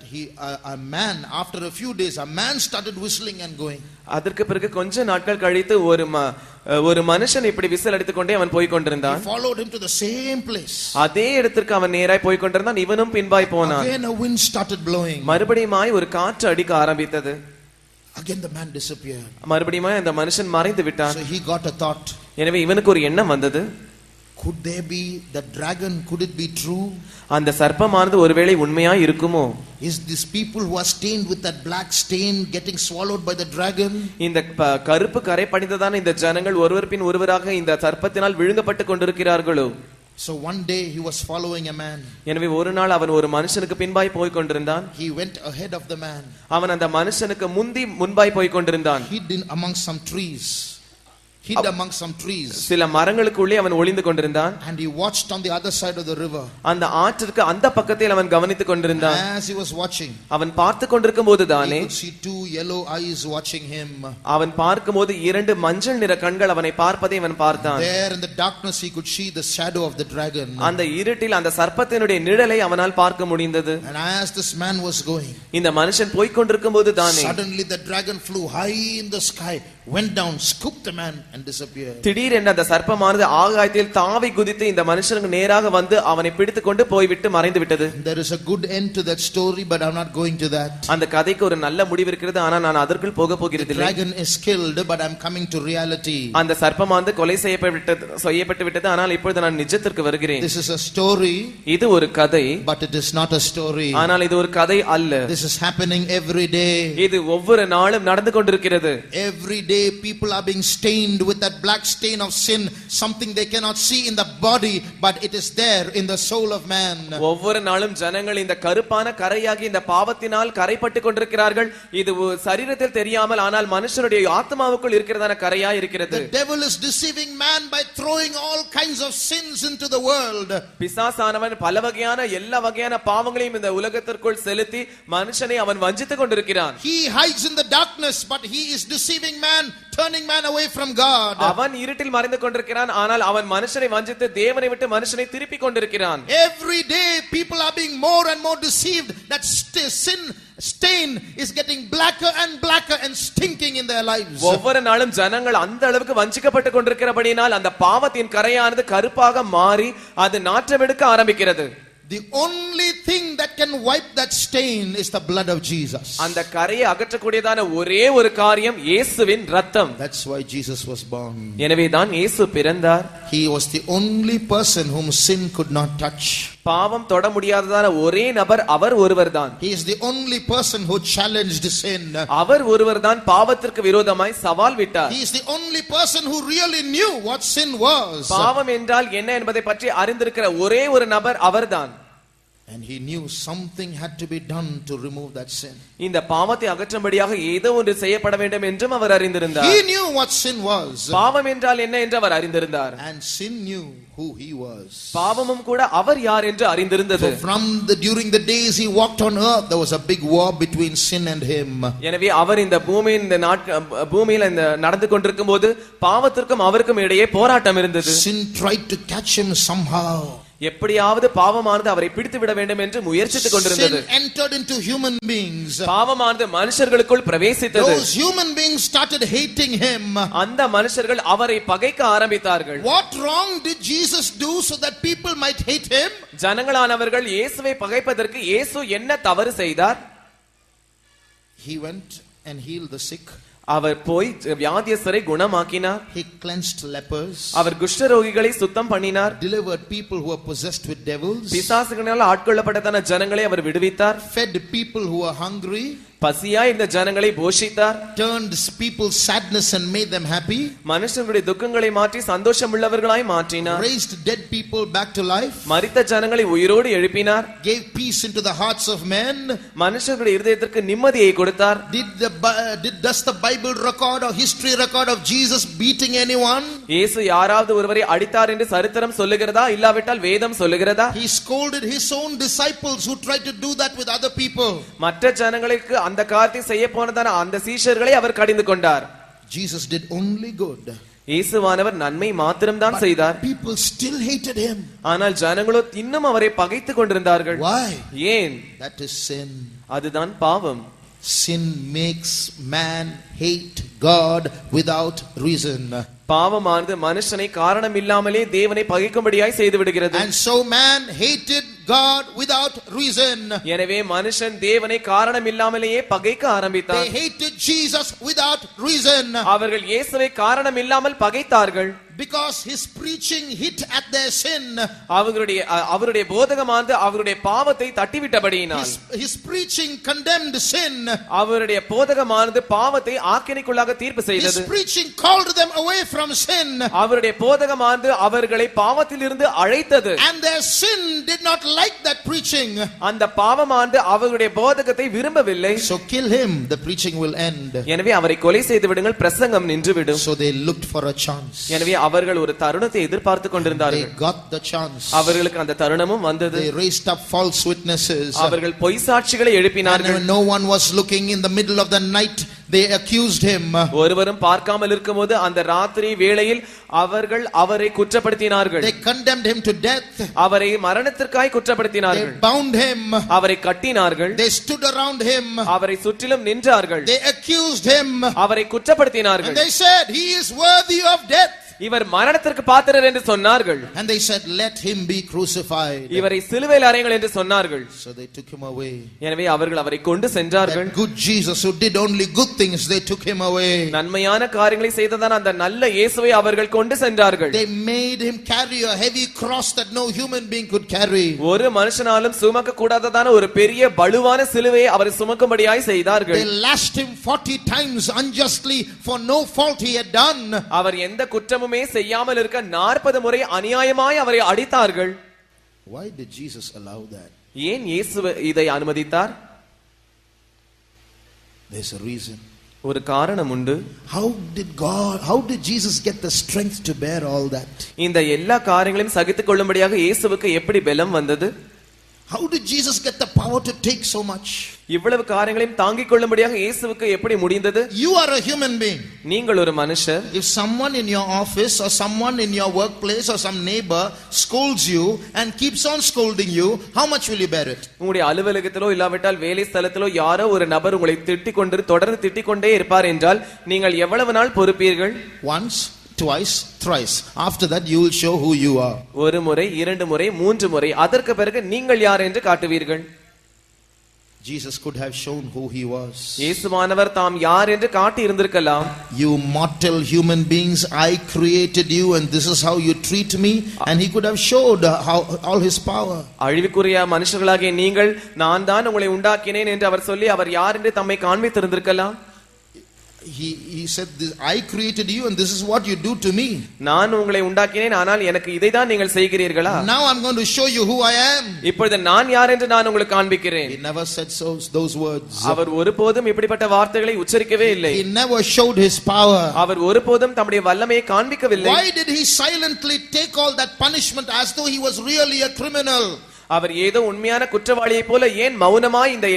after a few days a man started whistling and going. அதற்கு பிறகு கொஞ்ச நாட்கள் கழித்து ஒரு மனுஷன் இப்படி விசில் அடித்துக்கொண்டே அவன் போய் கொண்டிருந்தான். He followed him to the same place. அதே இடத்திற்கு அவன் நேராய் போய் கொண்டிருந்தான். இவனும் பின்பாய் போனான். Again a wind started blowing. மறுபடியும் ஒரு காற்று அடிக்க ஆரம்பித்தது. Again the man disappeared. மறுபடியும் அந்த மனுஷன் மறைந்து விட்டான். So he got a thought. எனவே இவனுக்கு ஒரு எண்ணம் வந்தது. could there be the dragon? Could it be true? அந்த சர்ப்பமானது ஒருவேளை உண்மையாய் இருக்குமோ? Is these people who are stained with that black stain getting swallowed by the dragon? இந்த கருப்பு கரை படிந்ததான இந்த ஜனங்கள் ஒருவர் பின் ஒருவராக இந்த சர்ப்பத்தினால் விழுங்கப்பட்டு கொண்டிருக்கிறார்களோ? So one day he was following a man. எனவே ஒரு நாள் அவன் ஒரு மனுஷனுக்கு பின்பாய் போய் கொண்டிருந்தான். He went ahead of the man. அவன் அந்த மனுஷனுக்கு முன்பாய் போய் கொண்டிருந்தான். Hid in among some trees. Hid among some trees. சில மரங்களுக்குள்ளே அவன் ஒளிந்து கொண்டிருந்தான். And he watched on the other side of the river. அந்த ஆற்றிற்கு அந்த பக்கத்தில் அவன் கவனித்துக் கொண்டிருந்தான். As he was watching, அவன் பார்த்து கொண்டிருக்கும்போது தானே he could see two yellow eyes watching him. அவன் பார்க்கும்போது இரண்டு மஞ்சள் நிற கண்கள் அவனை பார்ப்பதை அவன் பார்த்தான். There in the darkness he could see the shadow of the dragon. அந்த இருட்டில் அந்த சர்ப்பத்தினுடைய நிழலை அவனால் பார்க்க முடிந்தது. And as this man was going, இந்த மனுஷன் போய் கொண்டிருக்கும்போது தானே suddenly the dragon flew high in the sky, went down, scooped the man and disappeared. திடீரென்று அந்த சர்ப்பமானது ஆகாயத்தில் தாவி குதித்து இந்த மனுஷனுக்கு நேராக வந்து அவனை பிடித்துக்கொண்டு போய்விட்டு மறைந்து விட்டது. There is a good end to that story, but I'm not going to that. அந்த கதைக்கு ஒரு நல்ல முடிவு இருக்கிறது, ஆனால் நான் அதற்குள் போக போகிறதில்லை. The dragon is killed, but I'm coming to reality. அந்த சர்ப்பமானது கொலை செய்யப்பட்டு விட்டது, ஆனால் இப்பொழுது நான் நிஜத்திற்கு வருகிறேன். This is a story, இது ஒரு கதை, but it is not a story. ஆனால் இது ஒரு கதை அல்ல. This is happening every day. இது ஒவ்வொரு நாளும் நடந்து கொண்டிருக்கிறது. Every day people are being stained with that black stain of sin, something they cannot see in the body, but it is there in the soul of man. ஒவ்வொரு நாளும் ஜனங்கள் இந்த கருப்பான கரையாகி இந்த பாவத்தினால் கரைப்பட்டு கொண்டிருக்கிறார்கள். இது சரீரத்தில் தெரியாமல், ஆனால் மனுஷனுடைய ஆத்மாவுக்குள் இருக்கிறதான கரையா இருக்கிறது. The devil is deceiving man by throwing all kinds of sins into the world. பிசாசானவன் பல வகையான எல்லா வகையான பாவங்களையும் இந்த உலகத்திற்குள் செலுத்தி மனுஷனை அவன் வஞ்சித்துக் கொண்டிருக்கிறான். He hides in the darkness, but he is deceiving man, turning man away from God. அவன் இருட்டில் மறைந்து கொண்டிருக்கிறான், ஆனால் அவன் மனுஷனை வஞ்சித்து தேவனை விட்டு மனுஷனை திருப்பி கொண்டிருக்கிறான். Every day people are being more and more deceived that sin stain is getting blacker and blacker and stinking in their lives. ஒவ்வொரு நாளும் ஜனங்கள் அந்த அளவுக்கு வஞ்சிக்கப்பட்டு கொண்டிருக்கிறபடியால் அந்த பாவத்தின் கரையானது கருப்பாக மாறி அது நாற்றம் எடுக்க ஆரம்பிக்கிறது. The only thing that can wipe that stain is the blood of Jesus. அந்த கரையை அகற்றக்கூடியதான ஒரே ஒரு காரியம் இயேசுவின் இரத்தம். That's why Jesus was born. எனவே தான் இயேசு பிறந்தார். He was the only person whom sin could not touch. பாவம் தொட முடியாததான ஒரே நபர் அவர் ஒருவர்தான். He is the only person who challenged sin. அவர் ஒருவர்தான் பாவத்திற்கு விரோதமாய் சவால் விட்டார். He is the only person who really knew what sin was. பாவம் என்றால் என்ன என்பதை பற்றி அறிந்திருக்கிற ஒரே ஒரு நபர் அவர்தான். And he knew something had to be done to remove that sin. இந்த பாவத்தை அகற்றும்படியாக ஏதோ ஒன்று செய்யப்பட வேண்டும் என்றும் அவர் அறிந்திருந்தார். He knew what sin was. பாவம் என்றால் என்ன என்று அவர் அறிந்திருந்தார். And sin knew who he was. பாவமும் கூட அவர் யார் என்று அறிந்திருந்தது. So during the days he walked on earth, there was a big war between sin and him. எனவே அவர் இந்த பூமியில் நடந்து கொண்டிருக்கும்போது பாவத்திற்கும் அவருக்கும் இடையே போராட்டம் இருந்தது. Sin tried to catch him somehow. எப்படியாவது பாவமானது அவரை பிடித்து விட வேண்டும் என்று முயற்சித்துக் கொண்டிருந்தது. Sin entered into human beings. பாவமானது மனுஷர்களுக்குள் பிரவேசித்தது. Those human beings started hating him. அந்த மனுஷர்கள் அவரை பகைக்க ஆரம்பித்தார்கள். What wrong did Jesus do so that people might hate him? ஜனங்களானவர்கள் இயேசுவை பகைப்பதற்கு இயேசு என்ன தவறு செய்தார்? He went and healed the sick. அவர் போய் வியாதியஸ்தரை குணமாக்கினார். He cleansed lepers. அவர் குஷ்டரோகிகளை சுத்தம் பண்ணினார். Delivered people who were possessed with devils. பிசாசுகளால் ஆட்கொள்ளப்பட்டதான ஜனங்களை அவர் விடுவித்தார். Fed people who were hungry. பசியா இந்த ஜனங்களை போஷித்தார். Turned people's sadness and made them happy. மனுஷங்களுடைய துக்கங்களை மாற்றி சந்தோஷம் உள்ளவர்களாய் மாற்றினார். Raised dead people back to life. மரித்த ஜனங்களை உயிரோடு எழுப்பினார். Gave peace into the hearts of men. மனுஷர்களுடைய இருதயத்திற்கு நிம்மதியை கொடுத்தார். Does the Bible record or history record of Jesus beating anyone? இயேசு யாராவது ஒருவரை அடித்தார் என்று சரித்திரம் சொல்லுகிறதா, இல்லாவிட்டால் வேதம் சொல்லுகிறதா? He scolded his own disciples who tried to do that with other people. மற்ற ஜனங்களுக்கு அந்த காரியத்தை செய்ய போனதான அந்த சீஷர்களை அவர் கடிந்து கொண்டார். Jesus did only good. இயேசுவானவர் நன்மை மாத்திரம் தான் செய்தார். People still hated him. ஆனால் ஜனங்களோ இன்னும் அவரை பகைத்துக் கொண்டிருந்தார்கள். Why? ஏன்? That is sin. அதுதான் பாவம். Sin makes man hate God without reason. பாவமானது மனுஷனை காரணம் இல்லாமலே தேவனை பகைக்கும்படியாய் செய்து விடுகிறது. And so man hated God without reason. எனவே மனுஷன் தேவனை காரணம் இல்லாமலேயே பகைக்க ஆரம்பித்தார். They hated Jesus without reason. அவர்கள் இயேசுவை காரணம் இல்லாமல் பகைத்தார்கள். because his preaching hit at their sin. அவருடைய போதகமானது அவருடைய பாவத்தை தட்டிவிட்டபடியினால், his preaching condemned sin. அவருடைய போதகமானது பாவத்தை ஆக்கினைக்குள்ளாக தீர்ப்பு செய்தது. his preaching called them away from sin. அவருடைய போதகமானது அவர்களை பாவத்திலிருந்து அழைத்தது. and their sin did not like that preaching. அந்த பாவமானது அவருடைய போதகத்தை விரும்பவில்லை. so kill him, the preaching will end. எனவே அவரை கொலை செய்து விடுங்கள், பிரசங்கம் நின்றுவிடும். so they looked for a chance. எனவே அவர்கள் ஒரு தருணத்தை எதிர்பார்த்து கொண்டிருந்தார்கள். they got the chance. அவர்களுக்கு அந்த தருணமும் வந்தது. they raised up false witnesses. அவர்கள் பொய் சாட்சிகளை எழுப்பினார்கள். and no one was looking in the middle of the night, they accused him. ஒருவரும் பார்க்காமல் இருக்கும்போது அந்த ராத்திரி வேளையில் அவர்கள் அவரை குற்றப்படுத்தினார்கள். they condemned him to death. அவரை மரணத்திற்காய் குற்றப்படுத்தினார்கள். they bound him. அவரை கட்டினார்கள். they stood around him. அவரை சுற்றிலும் நின்றார்கள். they accused him. அவரை குற்றப்படுத்தினார்கள். and they said he is worthy of death. இவர் மரணத்திற்கு பாத்திரர் என்று சொன்னார்கள். and they said let him be crucified. இவரை சிலுவையில் அறையுங்கள் என்று சொன்னார்கள். so they took him away. எனவே அவர்கள் அவரை கொண்டு சென்றார்கள். that good Jesus who did only good things, they took him away. நன்மையான காரியங்களை செய்ததான அந்த நல்ல இயேசுவை அவர்கள் கொண்டு சென்றார்கள். they made him carry a heavy cross that no human being could carry. ஒரு மனுஷனாலும் சுமக்க கூடாததான ஒரு பெரிய பலுவான சிலுவையை அவர் சுமக்கும்படியாய் செய்தார்கள். they lashed him 40 times unjustly for no fault he had done. அவர் எந்த குற்றமுமே செய்யாமல் இருக்க 40 முறை அநியாயமாய் அவரை அடித்தார்கள். why did Jesus allow that? ஏன் இயேசு இதை அனுமதித்தார்? there's a reason. ஒரு காரணம் உண்டு. how did Jesus get the strength to bear all that? இந்த எல்லா காரியங்களையும் சகித்துக் கொள்ளும்படியாக இயேசுவுக்கு எப்படி பலம் வந்தது? how did Jesus get the power to take so much? இவ்வளவு காரியங்களையும் தாங்கிக் கொள்ளும்படியாக இயேசுவுக்கு எப்படி முடிந்தது? you are a human being. நீங்கள் ஒரு மனுஷர். if someone in your office or someone in your workplace or some neighbor scolds you and keeps on scolding you, how much will you bear it? உங்களுடைய அலுவலகத்திலோ இல்லாவிட்டால் வேலை ஸ்தலத்திலோ யாரோ ஒரு நபர் உங்களை திட்டிக் கொண்டு தொடர்ந்து திட்டிக் கொண்டே இருப்பார் என்றால் நீங்கள் எவ்வளவு நாள் பொறுப்பீர்கள்? once, twice, thrice. after that you will show who you are. ஒரு முறை, இரண்டு முறை, மூன்று முறை, அதற்கு பிறகு நீங்கள் யார் என்று காட்டுவீர்கள். Jesus could have shown who he was. இயேசுவானவர் தாம் யார் என்று காட்டி இருந்திருக்கலாம். you mortal human beings, I created you and this is how you treat me, and he could have showed how all his power. அழிவுக்குரிய மனுஷர்களாகிய நீங்கள், நான் தான் உங்களை உண்டாக்கினேன் என்று அவர் சொல்லி அவர் யார் என்று தம்மை காண்பித்திருந்திருக்கலாம். he said this, I created you and this is what you do to me. நான் உங்களை உண்டாக்கினேன், ஆனால் எனக்கு இதை தான் நீங்கள் செய்கிறீர்களா? now I'm going to show you who I am. இப்பொழுது நான் யார் என்று நான் உங்களுக்கு காண்பிக்கிறேன். he never said those words. அவர் ஒருபோதும் இப்படிப்பட்ட வார்த்தைகளை உச்சரிக்கவே இல்லை. he never showed his power. அவர் ஒருபோதும் தம்முடைய வல்லமையை காண்பிக்கவில்லை. why did he silently take all that punishment as though he was really a criminal? அவர் ஏதோ உண்மையான குற்றவாளியைப் போல ஏன் மௌனமாய் இந்த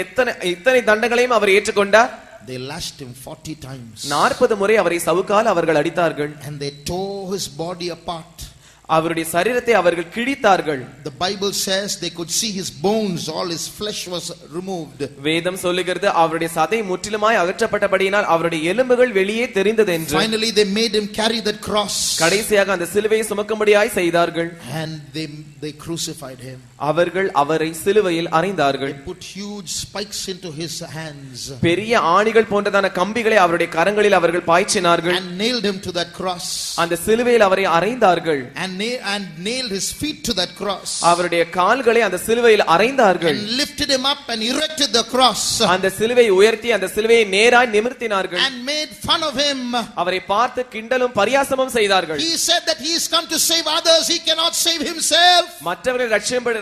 இத்தனை தண்டங்களையும் அவர் ஏற்றுக்கொண்டார்? they lashed him 40 times. 40 முறை அவரை சவுக்கால் அவர்கள் அடித்தார்கள். and they tore his body apart. அவருடைய சரீரத்தை அவர்கள் கிழித்தார்கள். the Bible says they could see his bones, all his flesh was removed. வேதம் சொல்லுகிறது அவருடைய சதை முற்றிலுமாய் அகற்றப்பட்டபடியினால் அவருடைய எலும்புகள் வெளியே தெரிந்தது என்று. finally they made him carry that cross. கடைசியாக அந்த சிலுவையை சுமக்கும்படியாய் செய்தார்கள். and they crucified him. அவர்கள் அவரை சிலுவையில் அறைந்தார்கள். they put huge spikes into his hands. பெரிய ஆணிகள் போன்றதான கம்பிகளை அவருடைய கரங்களில் அவர்கள் பாய்ச்சினார்கள். and nailed him to that cross. அந்த சிலுவையில் அவரை அறைந்தார்கள். and nailed his feet to that cross. அவருடைய கால்களை அந்த சிலுவையில் அறைந்தார்கள். and lifted him up and erected the cross. அந்த சிலுவையை உயர்த்தி அந்த சிலுவையை நேராய் நிமிர்த்தினார்கள். and made fun of him. அவரை பார்த்து கிண்டலும் பரியாசமும் செய்தார்கள். he said that he is come to save others, he cannot save himself. மற்றவர்களை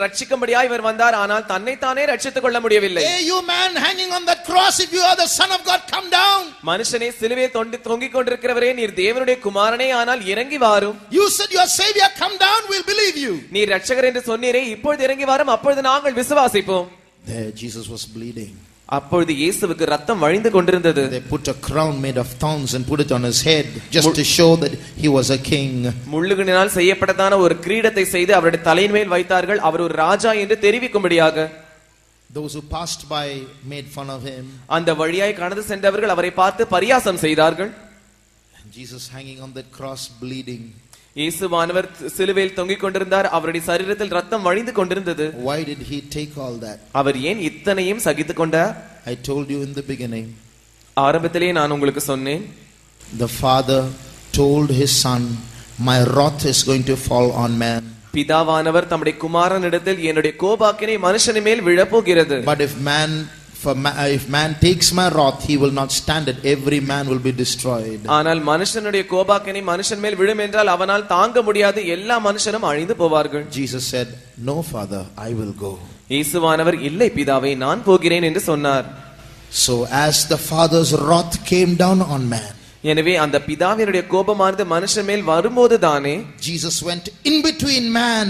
ரட்சிக்கும்படியாய் இவர் வந்தார், ஆனால் தன்னைத்தானே ரட்சித்துக் கொள்ள முடியவில்லை. hey you man hanging on that cross, if you are the son of God, come down. மனுஷனே சிலுவையை தொங்கிக் கொண்டிருக்கிறவரே, நீர் தேவனுடைய குமாரனே ஆனால் இறங்கி வாரும். you said your savior, come down, we'll believe you. நீர் ரட்சகர் என்று சொன்னீரே, இப்பொழுது இறங்கி வாரும், அப்பொழுது நாங்கள் விசுவாசிப்போம். there Jesus was bleeding. அப்பொழுது இயேசுவுக்கு ரத்தம் வழிந்து கொண்டிருந்தது. they put a crown made of thorns and put it on his head just to show that he was a king. முள்ளுகளினால் செய்யப்பட்டதான ஒரு கிரீடத்தை செய்து அவருடைய தலையின் மேல் வைத்தார்கள், அவர் ஒரு ராஜா என்று தெரிவிக்கும்படியாக. those who passed by made fun of him. அந்த வழியாய் கடந்து சென்றவர்கள் அவரை பார்த்து பரியாசம் செய்தார்கள். and Jesus hanging on that cross bleeding. இயேசுவானவர் சிலுவையில் தொங்கிக் கொண்டிருந்தார், அவருடைய சரீரத்தில் ரத்தம் வழிந்து கொண்டிருந்தது. why did he take all that? அவர் ஏன் இத்தனையும் சகித்துக் கொண்டார்? I told you in the beginning. ஆரம்பத்திலே நான் உங்களுக்கு சொன்னேன். the father told his son my wrath is going to fall on man. பிதாவானவர் தம்முடைய குமாரனிடத்தில் என்னுடைய கோபாக்கினை மனுஷன் மேல் விழப்போகிறது. But if man takes my wrath, he will not stand it. Every man will be destroyed. ஆனால் மனுஷனுடைய கோபாக்கினை மனுஷன் மேல் விழும் என்றால் அவனால் தாங்க முடியாது, எல்லா மனுஷனும் அழிந்து போவார்கள். Jesus said, "No, Father, I will go." இயேசுவானவர் இல்லை பிதாவே, நான் போகிறேன் என்று சொன்னார். So as the Father's wrath came down on man, எனவே அந்த பிதாவினுடைய கோபமானது மனுஷன் மேல் வரும்போது தானே Jesus went in between man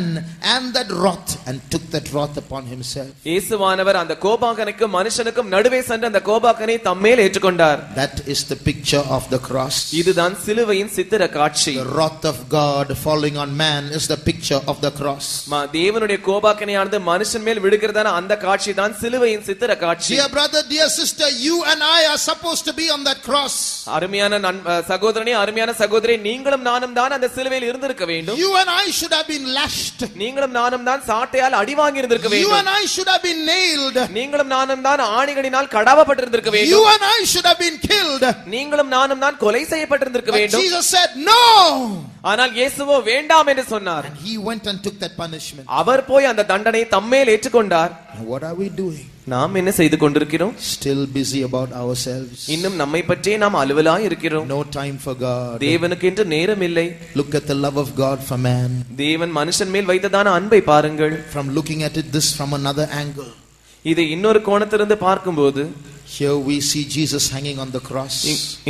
and that wrath and took that wrath upon himself. இயேசுவானவர் அந்த கோபாக்கனைக்கும் மனுஷனுக்கும் நடுவே சென்று அந்த கோபாக்கனை தம்மேல் ஏற்றுக்கொண்டார். That is the picture of the cross. இதுதான் சிலுவையின் சித்திர காட்சி. The wrath of God falling on man is the picture of the cross. தேவனுடைய கோபாக்கனையானது மனுஷன் மேல் விழுகிறதான அந்த காட்சி தான் சிலுவையின் சித்திர காட்சி. Dear brother, dear sister, you and I are supposed to be on that cross. அருமையான சகோதரனே, அருமையான சகோதரி, நீங்களும் நானும் தான் அந்த சிலுவையில் இருந்திருக்க வேண்டும். You and I should have been lashed. நீங்களும் நானும் தான் சாட்டையால் அடி வாங்கி இருந்திருக்க வேண்டும். You and I should have been nailed. நீங்களும் நானும் தான் ஆணிகளினால் கடாவப்பட்டிருந்திருக்க வேண்டும். You and I should have been killed. நீங்களும் நானும் தான் கொலை செய்யப்பட்டிருந்திருக்க வேண்டும். But Jesus said no. ஆனால் இயேசுவோ வேண்டாம் என்று சொன்னார். And he went and took that punishment. அவர் போய் அந்த தண்டனை தம்மேல் ஏற்றுக்கொண்டார். What are we doing? நாம் என்ன செய்து கொண்டிருக்கிறோம்? Still busy about ourselves. இன்னும் நம்மை பற்றியே நாம் அலுவலாய் இருக்கிறோம். No time for God. தேவனுக்கு என்று நேரம் இல்லை. Look at the love of God for man. தேவன் மனுஷன் மேல் வைத்ததான அன்பை பாருங்கள். From looking at it this from another angle. இதை இன்னொரு கோணத்திலிருந்து பார்க்கும்போது here we see Jesus hanging on the cross.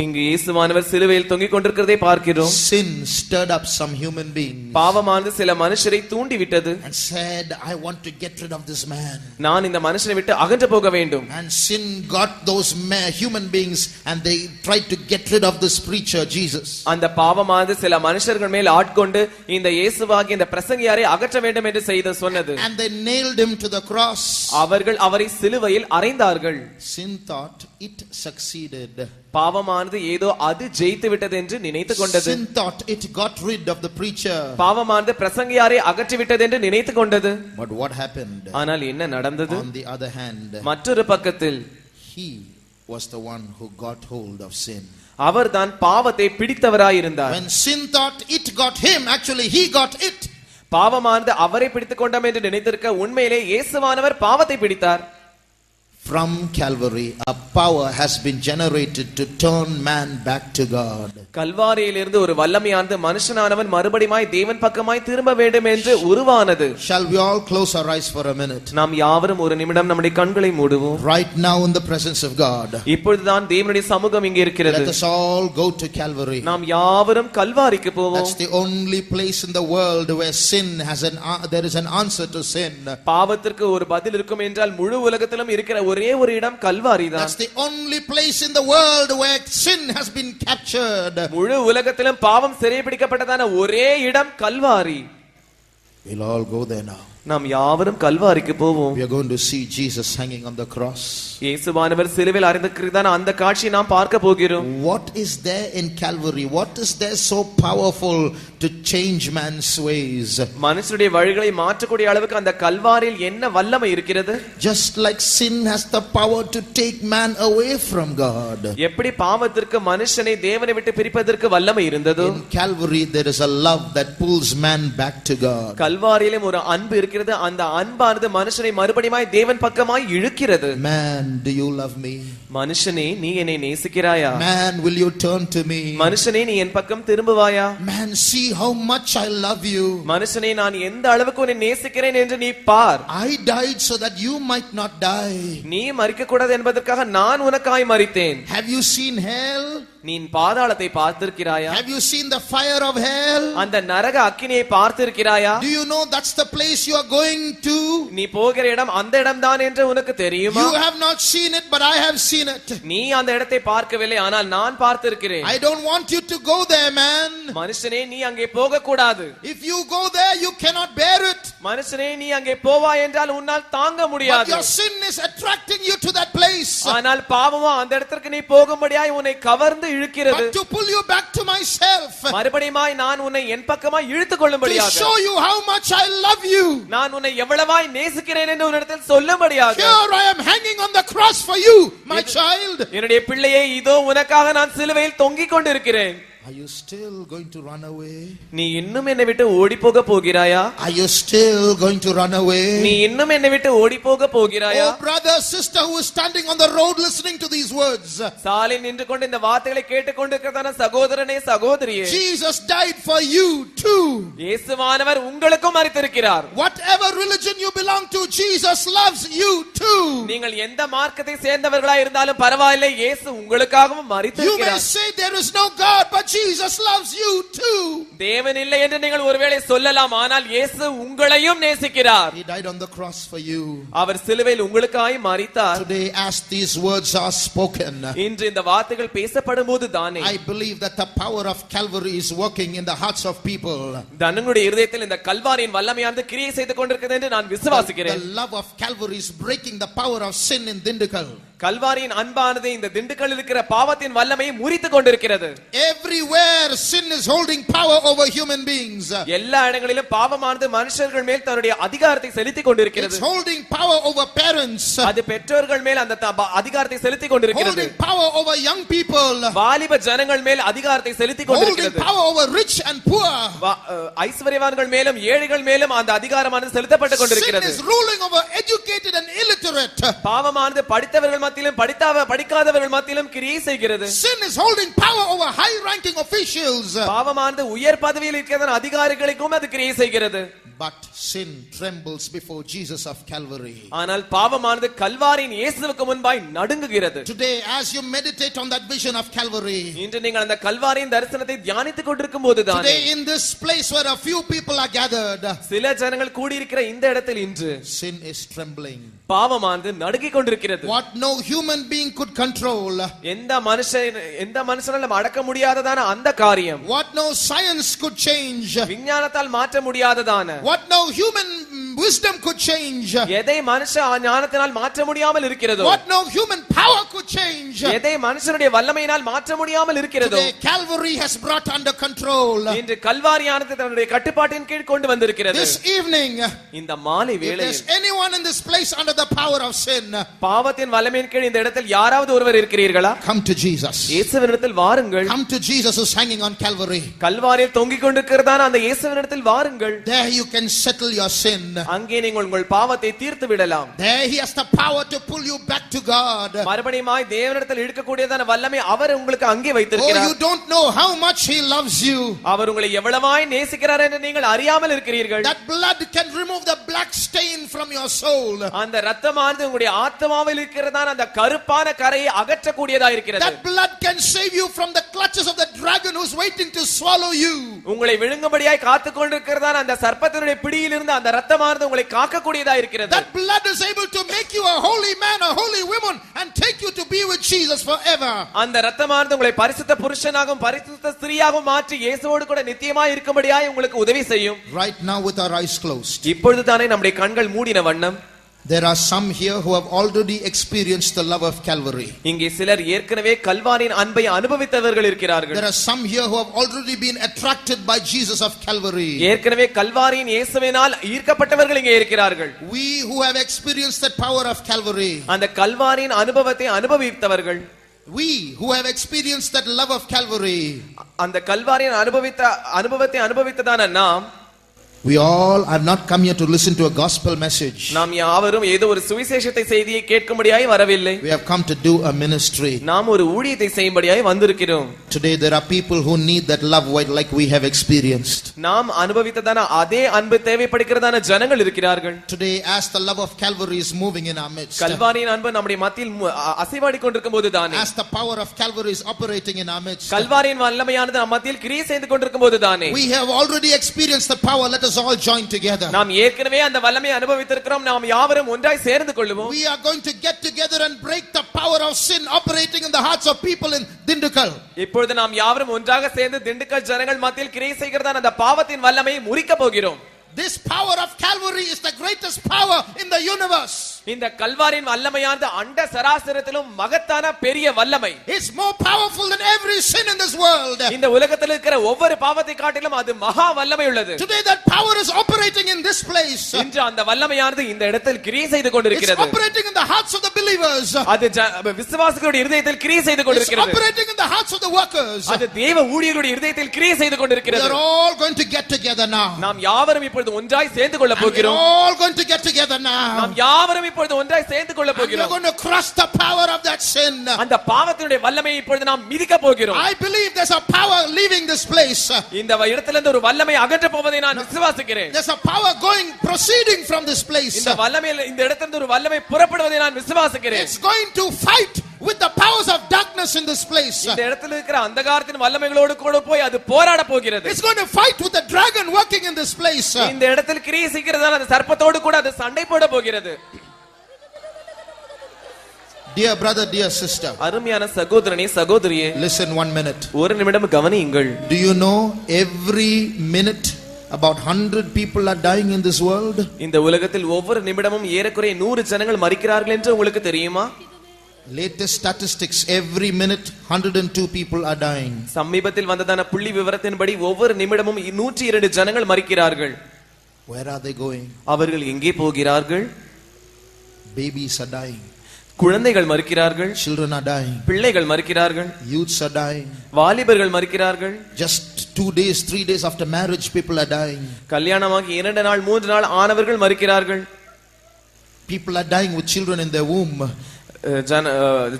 இங்கு இயேசுவானவர் சிலுவையில் தொங்கிக் கொண்டிருக்கிறதை பார்க்கிறோம். Sin stirred up some human beings. பாவமானது சில மனுஷரை தூண்டி விட்டது. And said, I want to get rid of this man. நான் இந்த மனுஷனை விட்டு அகன்று போக வேண்டும். And sin got those human beings and they tried to get rid of this preacher Jesus. அந்த பாவமானது சில மனுஷர்கள் மேல் ஆட்கொண்டு இந்த இயேசுவாகிய இந்த பிரசங்கியாரை அகற்ற வேண்டும் என்று செய்து சொன்னது. And they nailed him to the cross. அவர்கள் அவரை சிலுவையில் அறைந்தார்கள். Sin thought it succeeded. பாவமானது ஏதோ அது ஜெயித்து விட்டது என்று நினைத்துக் கொண்டது. Sin thought it got rid of the preacher. பாவமானது பிரசங்கியாரை அகற்றி விட்டது என்று நினைத்துக் கொண்டது. But what happened? ஆனால் என்ன நடந்தது? On the other hand, மற்றொரு பக்கத்தில் he was the one who got hold of sin. அவர்தான் பாவத்தை பிடித்தவராயிருந்தார். When sin thought it got him, actually he got it. பாவமானது அவரை பிடித்துக் கொண்டோம் என்று நினைத்திருக்க உண்மையிலே இயேசுவானவர் பாவத்தை பிடித்தார். From Calvary, a power has been generated to turn man back to God. கல்வாரியிலிருந்து ஒரு வல்லமையானது மனுஷனானவன் மறுபடியும் தேவன் பக்கமாய் திரும்ப வேண்டும் என்று உருவானது. Shall we all close our eyes for a minute? நாம் யாவரும் ஒரு நிமிடம் நம்முடைய கண்களை மூடுவோம். Right now in the presence of God. இப்பொழுதுதான் தேவனுடைய சமூகம் இங்கே இருக்கிறது. Let us all go to Calvary. நாம் யாவரும் கல்வாரிக்கு போவோம். That's the only place in the world where sin has there is an answer to sin. பாவத்திற்கு ஒரு பதில் இருக்கும் என்றால் முழு உலகத்திலும் இருக்கிற ஒரே ஒரு இடம் கல்வாரிதான். That's the only place in the world where sin has been captured. முழு உலகத்திலும் பாவம் சிறைபிடிக்கப்பட்டதான ஒரே இடம் Kalvari. We'll all go there now. நாம் யாவரும் கல்வாரிக்கு போவோம். We are going to see Jesus hanging on the cross. இயேசுவானவர் சிலுவையில் அறைந்திருக்கிறதான அந்த காட்சியை நாம் பார்க்க போகிறோம். What is there in Calvary? What is there so powerful to change man's ways? மனுஷனுடைய வழிகளை மாற்றக்கூடிய அளவுக்கு அந்த கல்வாரியில் என்ன வல்லமை இருக்கிறது? Just like sin has the power to take man away from God. எப்படி பாவத்திற்கு மனுஷனை தேவனை விட்டு பிரிப்பதற்கு வல்லமை இருந்ததோ, In Calvary there is a love that pulls man back to God. கல்வாரியிலும் ஒரு அன்பு இருக்கிறது. அந்த அன்பானது மனுஷனை மறுபடியும் தேவன் பக்கமாய் இழுக்கிறது. Man, do you love me? மனுஷனே, நீ என்னை நேசிக்கிறாயா? Man, will you turn to me? மனுஷனே, நீ என் பக்கம் திரும்புவாயா? Man, see how much I love you. மனுஷனே, நான் எந்த அளவுக்கு உன்னை நேசிக்கிறேன் என்று நீ பார். I died so that you might not die. நீ மரிக்க கூடாது என்பதற்காக நான் உனக்காய் மரித்தேன். Have you seen hell? நீ பாதாளத்தை பார்த்திருக்கிறாயா? Have you seen the fire of hell? அந்த நரக அக்கினியை பார்த்திருக்கிறாயா? Do you know that's the place you are going to? நீ போகிற இடம் அந்த இடம்தான் என்று உனக்கு தெரியுமா? You have not seen it, but I have seen it. நீ அந்த இடத்தை பார்க்கவில்லை, ஆனால் நான் பார்த்திருக்கிறேன். I don't want you to go there, man. மனுஷனே, நீ அங்கே போக கூடாது. If you go there, you cannot bear it. மனுஷனே, நீ அங்கே போவாய் என்றால் உன்னால் தாங்க But முடியாது. your sin is attracting you to that place. ஆனால் பாவமோ அந்த இடத்திற்கு நீ போகும்படியாய் உன்னை கவர்ந்து இழுக்கிறது. But to pull you back to myself. மறுபடியுமாய் நான் உன்னை என் பக்கமாய் இழுத்துக் To கொள்ளும்படியாக, show you how much I love you. நான் உன்னை எவ்வளவாய் நேசிக்கிறேன் என்று உன்னிடத்தில் சொல்லும்படியாக, Here I am hanging on the cross for you, my child. என்னுடைய பிள்ளையே, இதோ உனக்காக நான் சிலுவையில் தொங்கிக் கொண்டிருக்கிறேன். Are you still going to run away? நீ இன்னும் என்னை விட்டு ஓடி போக போகிறாயா? Are you still going to run away? நீ இன்னும் என்னை விட்டு ஓடி போக போகிறாயா? Oh brother, sister who is standing on the road listening to these words. சாலை நின்று கொண்டு இந்த வார்த்தைகளை கேட்டுக்கொண்டிருக்கிறதான சகோதரனே சகோதரியே, Jesus died for you too. இயேசுவானவர் உங்களுக்கும் மரித்திருக்கிறார். Whatever religion you belong to, Jesus loves you too. நீங்கள் எந்த மார்க்கத்தை சேர்ந்தவர்களாய் இருந்தாலும் பரவாயில்லை, இயேசு உங்களுக்காகவும் You may மரித்திருக்கிறார். say there is no God, but Jesus loves you too. தேவன் இல்லை என்று நீங்கள் ஒருவேளை சொல்லலாம், ஆனால் இயேசு உங்களையும் நேசிக்கிறார். He died on the cross for you. அவர் சிலுவையில் உங்களுக்காய் மரித்தார். Today as these words are spoken, இன்று இந்த வார்த்தைகள் பேசப்படும்போது தானே I believe that the power of Calvary is working in the hearts of people. தன்னுடைய இருதயத்தில் இந்த கல்வாரியின் வல்லமையானது கிரியை செய்து கொண்டிருக்கிறது என்று நான் விசுவாசிக்கிறேன். The love of Calvary is breaking the power of sin in Dindukal. கல்வாரியின் அன்பானது இந்த திண்டுக்கல் இருக்கிற பாவத்தின் வல்லமையை முறித்துக் கொண்டிருக்கிறது. Everywhere sin is holding power over human beings. எல்லா இடங்களிலும் பாவமானது மனுஷர்கள் மேல் தன்னுடைய அதிகாரத்தை செலுத்திக் கொண்டிருக்கிறது. It's holding power over parents. அது பெற்றோர்கள் மேல் அந்த அதிகாரத்தை செலுத்திக் கொண்டிருக்கிறது. Holding power over young people. வாலிப ஜனங்கள் மேல் அதிகாரத்தை செலுத்திக் கொண்டிருக்கிறது. Holding power over rich and poor. ஐஸ்வர்யவான்கள் மேலும் ஏழைகள் மேலும் அந்த அதிகாரமானது செலுத்தப்பட்டுக் கொண்டிருக்கிறது. Sin is ruling over educated and illiterate. பாவமானது படித்தவர்கள் மத்தியிலும் படிக்காதவர்கள் மத்தியிலும் கிரியை செய்கிறது. Sin is holding power over high ranking officials. பாவமானது உயர் பதவியில் இருக்கிற அதிகாரிகளுக்கும் அது கிரியை செய்கிறது. But sin trembles before Jesus of Calvary. ஆனால் பாவமானது கல்வாரியின் இயேசுவுக்கு முன்பாய் நடுங்குகிறது. Today as you meditate on that vision of Calvary, இன்று நீங்கள் அந்த கல்வாரியின் தரிசனத்தை தியானித்துக் கொண்டிருக்கும்போது தான், today in this place where a few people are gathered, சில ஜனங்கள் கூடியிருக்கிற இந்த இடத்தில் இன்று sin is trembling. பாவமானது நடுங்கிக் கொண்டிருக்கிறது. What no human being could control, எந்த மனுஷனாலும் அடக்க முடியாததான அந்த காரியம், what no science could change, விஞ்ஞானத்தால் மாற்ற முடியாததான, what no human wisdom could change, எதை மனுஷ ஞானத்தினால் மாற்ற முடியாமல் இருக்கிறதோ, what no human power could change, எதை மனுஷனுடைய வல்லமையினால் மாற்ற முடியாமல் இருக்கிறதோ, today Calvary has brought under control. இன்று கல்வாரியானது தன்னுடைய கட்டுப்பாட்டின் கீழ் கொண்டு வந்திருக்கிறது. This evening, இந்த மாலை if there's வேளையில் anyone in this place under the power of sin, பாவத்தின் வல்லமையின் கீழ் இந்த இடத்தில் யாராவது ஒருவர் இருக்கிறீர்களா? come to Jesus. இயேசுவினிடத்தில் வாருங்கள். Come to Jesus who's hanging on Calvary. கல்வாரியில் தொங்கிக் கொண்டிருக்கிறதான அந்த இயேசுவினிடத்தில் வாருங்கள். There you can settle your sin. அங்கே நீங்கள் உங்கள் பாவத்தை தீர்த்து விடலாம். There he has the power to pull you back to God. மறுபடியுமாய் தேவனிடத்தில் இழுக்கக்கூடியதான வல்லமை அவர் உங்களுக்கு அங்கே Oh, வைத்திருக்கிறார். you don't know how much he loves you. அவர் உங்களை எவ்வளவாய் நேசிக்கிறார் என்று நீங்கள் அறியாமல் இருக்கிறீர்கள். That blood can remove the black stain from your soul. அந்த இரத்தமானது உங்களுடைய ஆத்மாவில் இருக்கிறதான அந்த கருப்பான கரையை அகற்றக்கூடியதா இருக்கிறது. That blood can save you from the clutches of the dragon who's waiting to swallow you. உங்களை விழுங்கும்படியாய் காத்துக் கொண்டிருக்கிறதான அந்த சர்ப்பத்தினுடைய பிடியில் இருந்து அந்த இரத்தமானது உங்களை காக்கக்கூடியதா இருக்கிறது. That blood is able to make you a holy man, a holy woman, and take you to be with Jesus forever. அந்த இரத்தமானது உங்களை பரிசுத்த புருஷனாகவும் பரிசுத்த ஸ்திரீயாகவும் மாற்றி இயேசுவோடு கூட நித்தியமாய் இருக்கும்படியாய் உங்களுக்கு உதவி செய்யும். Right now with our eyes closed, இப்பொழுது தானே நம்முடைய கண்கள் மூடின வண்ணம், there are some here who have already experienced the love of Calvary. இங்கே சிலர் ஏற்கனவே கல்வாரியின் அன்பை அனுபவித்தவர்கள் இருக்கிறார்கள். There are some here who have already been attracted by Jesus of Calvary. ஏற்கனவே கல்வாரியின் இயேசுவினால் ஈர்க்கப்பட்டவர்கள் இங்கே இருக்கிறார்கள். We who have experienced that power of Calvary, அந்த கல்வாரியின் அனுபவத்தை அனுபவித்தவர்கள், we who have experienced that love of Calvary, அந்த கல்வாரியின் அனுபவத்தை அனுபவித்ததான நாம், we all have not come here to listen to a gospel message. நாம் யாவரும் ஏதோ ஒரு சுவிசேஷத்தை செய்தியை கேட்கும்படியாய் வரவில்லை. We have come to do a ministry. நாம் ஒரு ஊழியத்தை செய்யும்படியாய் வந்திருக்கிறோம். Today there are people who need that love like we have experienced. நாம் அனுபவித்ததான அதே அன்பு தேவைப்படுகிறதான ஜனங்கள் இருக்கிறார்கள். Today as the love of Calvary is moving in our midst, கல்வாரியின் அன்பு நம்முடைய மத்தியில் அசைவாடி கொண்டிருக்கும்போது தானே, as the power of Calvary is operating in our midst, கல்வாரியின் வல்லமையானது நம் மத்தியில் கிரியை செய்து கொண்டிருக்கும்போது தானே, we have already experienced the power. Let us all join together. நாம் ஏற்கனவே அந்த வல்லமையை அனுபவித்திருக்கிறோம். நாம் யாவரும் ஒன்றாய் சேர்ந்து கொள்வோம். We are going to get together and break the power of sin operating in the hearts of people in Dindukal. இப்பொழுது நாம் யாவரும் ஒன்றாக சேர்ந்து திண்டுக்கல் ஜனங்கள் மத்தியில் கிரியை செய்கிறதான அந்த பாவத்தின் வல்லமையை முறிக்க போகிறோம். This power of Calvary is the greatest power in the universe. இந்த கல்வாரியின் வல்லமையானது அண்ட சராசரத்திலும் மகத்தான பெரிய வல்லமை. It's more powerful than every sin in this world. இந்த உலகத்தில் இருக்கிற ஒவ்வொரு பாவத்தை காட்டிலும் அது மகா வல்லமை உள்ளது. Today that power is operating in this place. இன்று அந்த வல்லமையானது இந்த இடத்தில் கிரியை செய்து கொண்டிருக்கிறது. It's operating in the hearts of the believers. அது விசுவாசிகளுடைய இதயத்தில் கிரியை செய்து கொண்டிருக்கிறது. It's operating in the hearts of the workers. அது தேவ ஊழியர்களுடைய இதயத்தில் கிரியை செய்து கொண்டிருக்கிறது. We are all going to get together now. நாம் யாவரும் இப்பொழுது ஒன்றாய் சேர்ந்து கொள்ள போகிறோம். We are all going to get together now. நாம் யாவரும் இப்பொழுது ஒன்றாய் சேர்ந்து கொள்ள We are போகிறோம். going to crush the power of that sin. அந்த பாவத்தினுடைய வல்லமையை இப்பொழுது நாம் மிதிக்க போகிறோம். I believe there's a power leaving this place. இந்த இடத்திலிருந்து ஒரு வல்லமை அகன்ற போவதை நான் விசுவாசிக்கிறேன். There's a power proceeding from this place. இந்த வல்லமை இந்த இடத்திலிருந்து ஒரு வல்லமை புறப்படுவதை நான் விசுவாசிக்கிறேன். It's going to fight with the powers of darkness in this place. இந்த இடத்தில் இருக்கிற அந்தகாரத்தின் வல்லமைகளோடு கூட போய் அது போராட போகிறது. It's going to fight with the dragon working in this place. இந்த இடத்தில் கிரியை செய்கிறதால அந்த சர்ப்பத்தோடு கூட அது சண்டை போட போகிறது. Dear brother, dear sister, அருமையான சகோதரனே சகோதரியே, listen 1 minute. ஒரு நிமிடம் கவனியுங்கள். Do you know every minute about 100 people are dying in this world? இந்த உலகத்தில் ஒவ்வொரு நிமிடமும் ஏறக்குறைய 100 ஜனங்கள் மரிக்கிறார்கள் என்று உங்களுக்கு தெரியுமா? Latest statistics, every minute 102 people are dying. சமீபத்தில் வந்ததான புள்ளி விவரத்தின்படி ஒவ்வொரு நிமிடமும் 102 ஜனங்கள் மரிக்கிறார்கள். Where are they going? அவர்கள் எங்கே போகிறார்கள்? Babies are dying. குழந்தைகள் மரிக்கிறார்கள். Children are dying. பிள்ளைகள் மரிக்கிறார்கள். Youths are dying. வாலிபர்கள் மரிக்கிறார்கள். Just 2 days, 3 days after marriage, people are dying. கல்யாணமாகி 2 நாள் 3 நாள் ஆனவர்கள் மரிக்கிறார்கள். People are dying with children in their womb.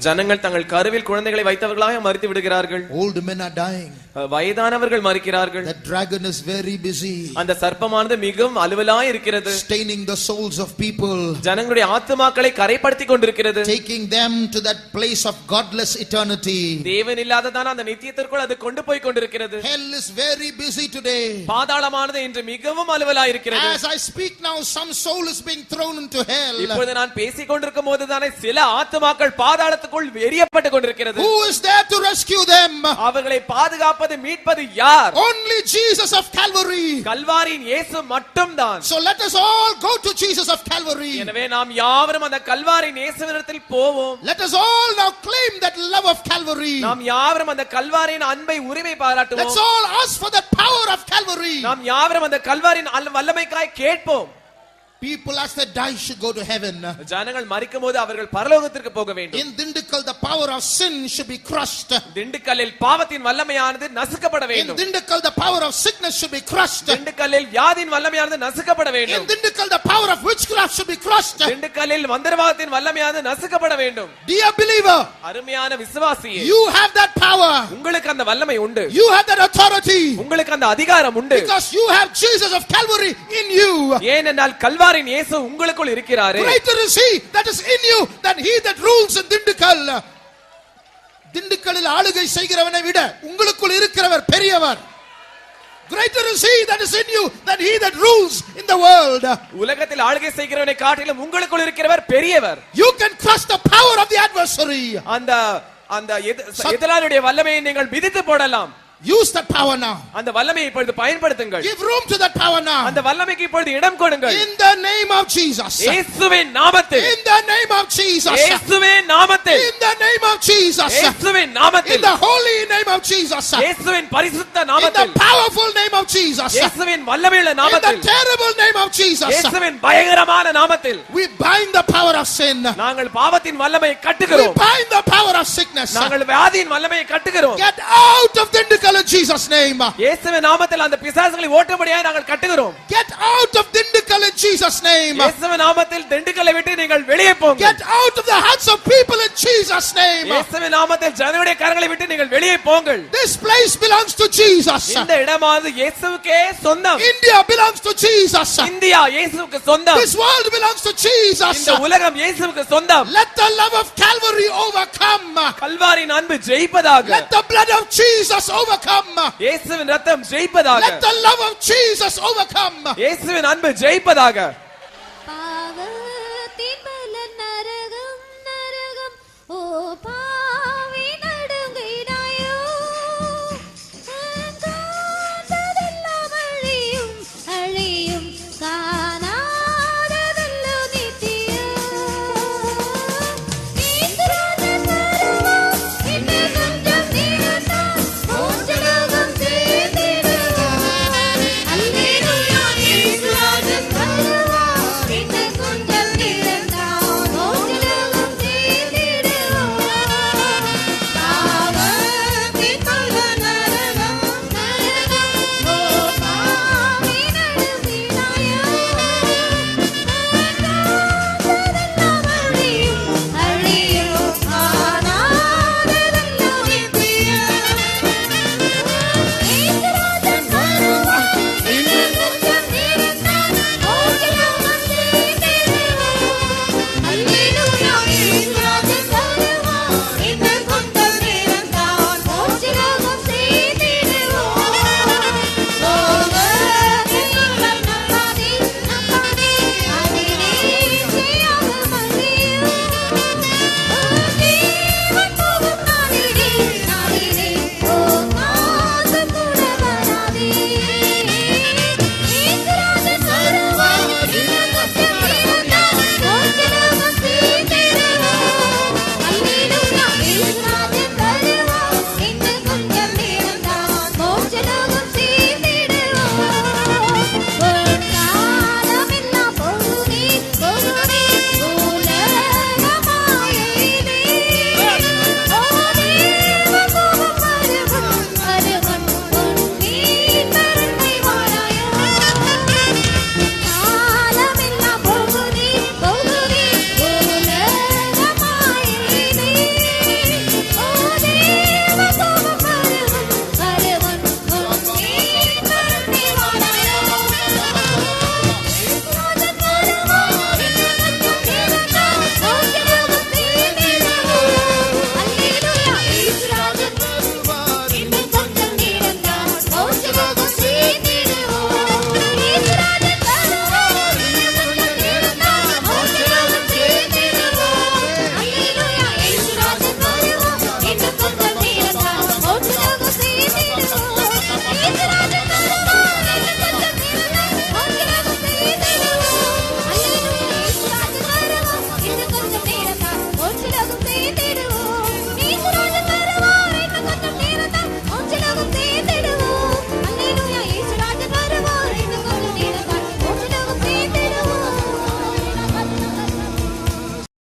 ஜனங்கள் தங்கள் கருவில் குழந்தைகளை வைத்தவர்களாக மரித்து விடுகிறார்கள். Old men are dying. வயதானவர்கள் மரிக்கிறார்கள். The dragon is very busy. அந்த சர்ப்பமானது மிகவும் அலுவலாய் இருக்கிறது. Staining the souls of people. ஜனங்களுடைய ஆத்துமாக்களை கரைப்படுத்திக் கொண்டிருக்கிறது. Taking them to that place of godless eternity. தேவன் இல்லாததான அந்த நித்தியத்திற்குள் அது கொண்டு போய் கொண்டிருக்கிறது. Hell is very busy today. பாதாளமானது இன்று மிகவும் அலுவலாய் இருக்கிறது. As I speak now, some soul is being thrown into hell. இப்பொழுது நான் பேசிக் கொண்டிருக்கும் போதுதானே சில ஆத்துமாக்கள் பாதாளத்துக்குள் எரியப்பட்டு கொண்டிருக்கிறது. Who is there to rescue them? அவர்களை பாதுகாப்பது மீட்பது யார்? Only Jesus of Calvary. கல்வாரியின் இயேசு மட்டும்தான். So let us all go to Jesus of Calvary. எனவே நாம் யாவரும் அந்த கல்வாரியின் இயேசுவினிடத்தில் போவோம். Let us all now claim that love of Calvary. நாம் யாவரும் அந்த கல்வாரியின் அன்பை உரிமை பாராட்டுவோம். Let's all ask for that power of Calvary. நாம் யாவரும் அந்த கல்வாரியின் வல்லமைக்காய் கேட்போம். People as they die should go to heaven. ஜனங்கள் மரிக்கும்போது அவர்கள் பரலோகத்திற்கு போக வேண்டும். In Dindukal the power of sin should be crushed. திண்டுக்கல்லில் பாவத்தின் வல்லமையானது நசுக்கப்பட In வேண்டும். Dindukal the power of sickness should be crushed. திண்டுக்கல்லில் வியாதியின் வல்லமையானது நசுக்கப்பட In வேண்டும். Dindukal the power of witchcraft should be crushed. திண்டுக்கல்லில் மந்திரவாதத்தின் வல்லமையானது நசுக்கப்பட வேண்டும். Dear believer, அருமையான விசுவாசியே, you have that power. உங்களுக்கு அந்த வல்லமை உண்டு. You have that authority. உங்களுக்கு அந்த அதிகாரம் உண்டு. Because you have Jesus of Calvary in you. ஏனென்றால் கல்வாரியின் இயேசு உங்களுக்குள் இருக்கிறாரே. Greater is he that is in you than he that rules in Dindukal. திண்டுக்கல்லில் ஆளுகை செய்கிறவனை விட உங்களுக்குள் இருக்கிறவர் பெரியவர். Greater is he that is in you than he that rules in the world. உலகத்தில் ஆளுகை செய்கிறவனை காட்டிலும் உங்களுக்குள் இருக்கிறவர் பெரியவர். You can crush the power of the adversary. அந்த எதிராளியுடைய வல்லமையை நீங்கள் மிதித்து போடலாம். Use that power now. அந்த வல்லமையை இப்பொழுது பயன்படுத்துங்கள். Give room to that power now. அந்த வல்லமைக்கு இப்பொழுது இடம் கொடுங்கள். In the name of Jesus. இயேசுவின் நாமத்தில். In the name of Jesus. இயேசுவின் நாமத்தில். In the name of Jesus. இயேசுவின் நாமத்தில். In the holy name of Jesus. இயேசுவின் பரிசுத்த In நாமத்தில். the powerful name of Jesus. இயேசுவின் வல்லமையுள்ள In நாமத்தில். the terrible name of Jesus. இயேசுவின் பயங்கரமான நாமத்தில். We bind the power of sin. நாங்கள் பாவத்தின் வல்லமையை We கட்டுகிறோம். bind the power of sickness. நாங்கள் வியாதியின் வல்லமையை கட்டுகிறோம். Get out of Dindukal in Jesus name. இயேசுவின் நாமத்தில் அந்த பிசாசுகளை ஓட்டும்படியாக நாங்கள் கட்டுகிறோம். Get out of Dindukal in Jesus name. இயேசுவின் நாமத்தில் திண்டுக்கல்லை விட்டு நீங்கள் வெளியே போங்க. Get out of the hearts of people in Jesus name. இயேசுவின் நாமத்தில் ஜனங்களுடைய கரங்களை விட்டு நீங்கள் வெளியே போங்கள். This place belongs to Jesus. இந்த இடமானது இயேசுவுக்கே சொந்தம். India belongs to Jesus. India இயேசுவுக்கு சொந்தம். This world belongs to Jesus. இந்த உலகம் இயேசுவுக்கு சொந்தம். Let the love of Calvary overcome. கல்வாரியின் அன்பு ஜெயிப்பதாக. Let the blood of Jesus overcome. இயேசுவின் ரத்தம் ஜெயிப்பதாக. Let the love of Jesus overcome. இயேசுவின் அன்பு ஜெயிப்பதாக.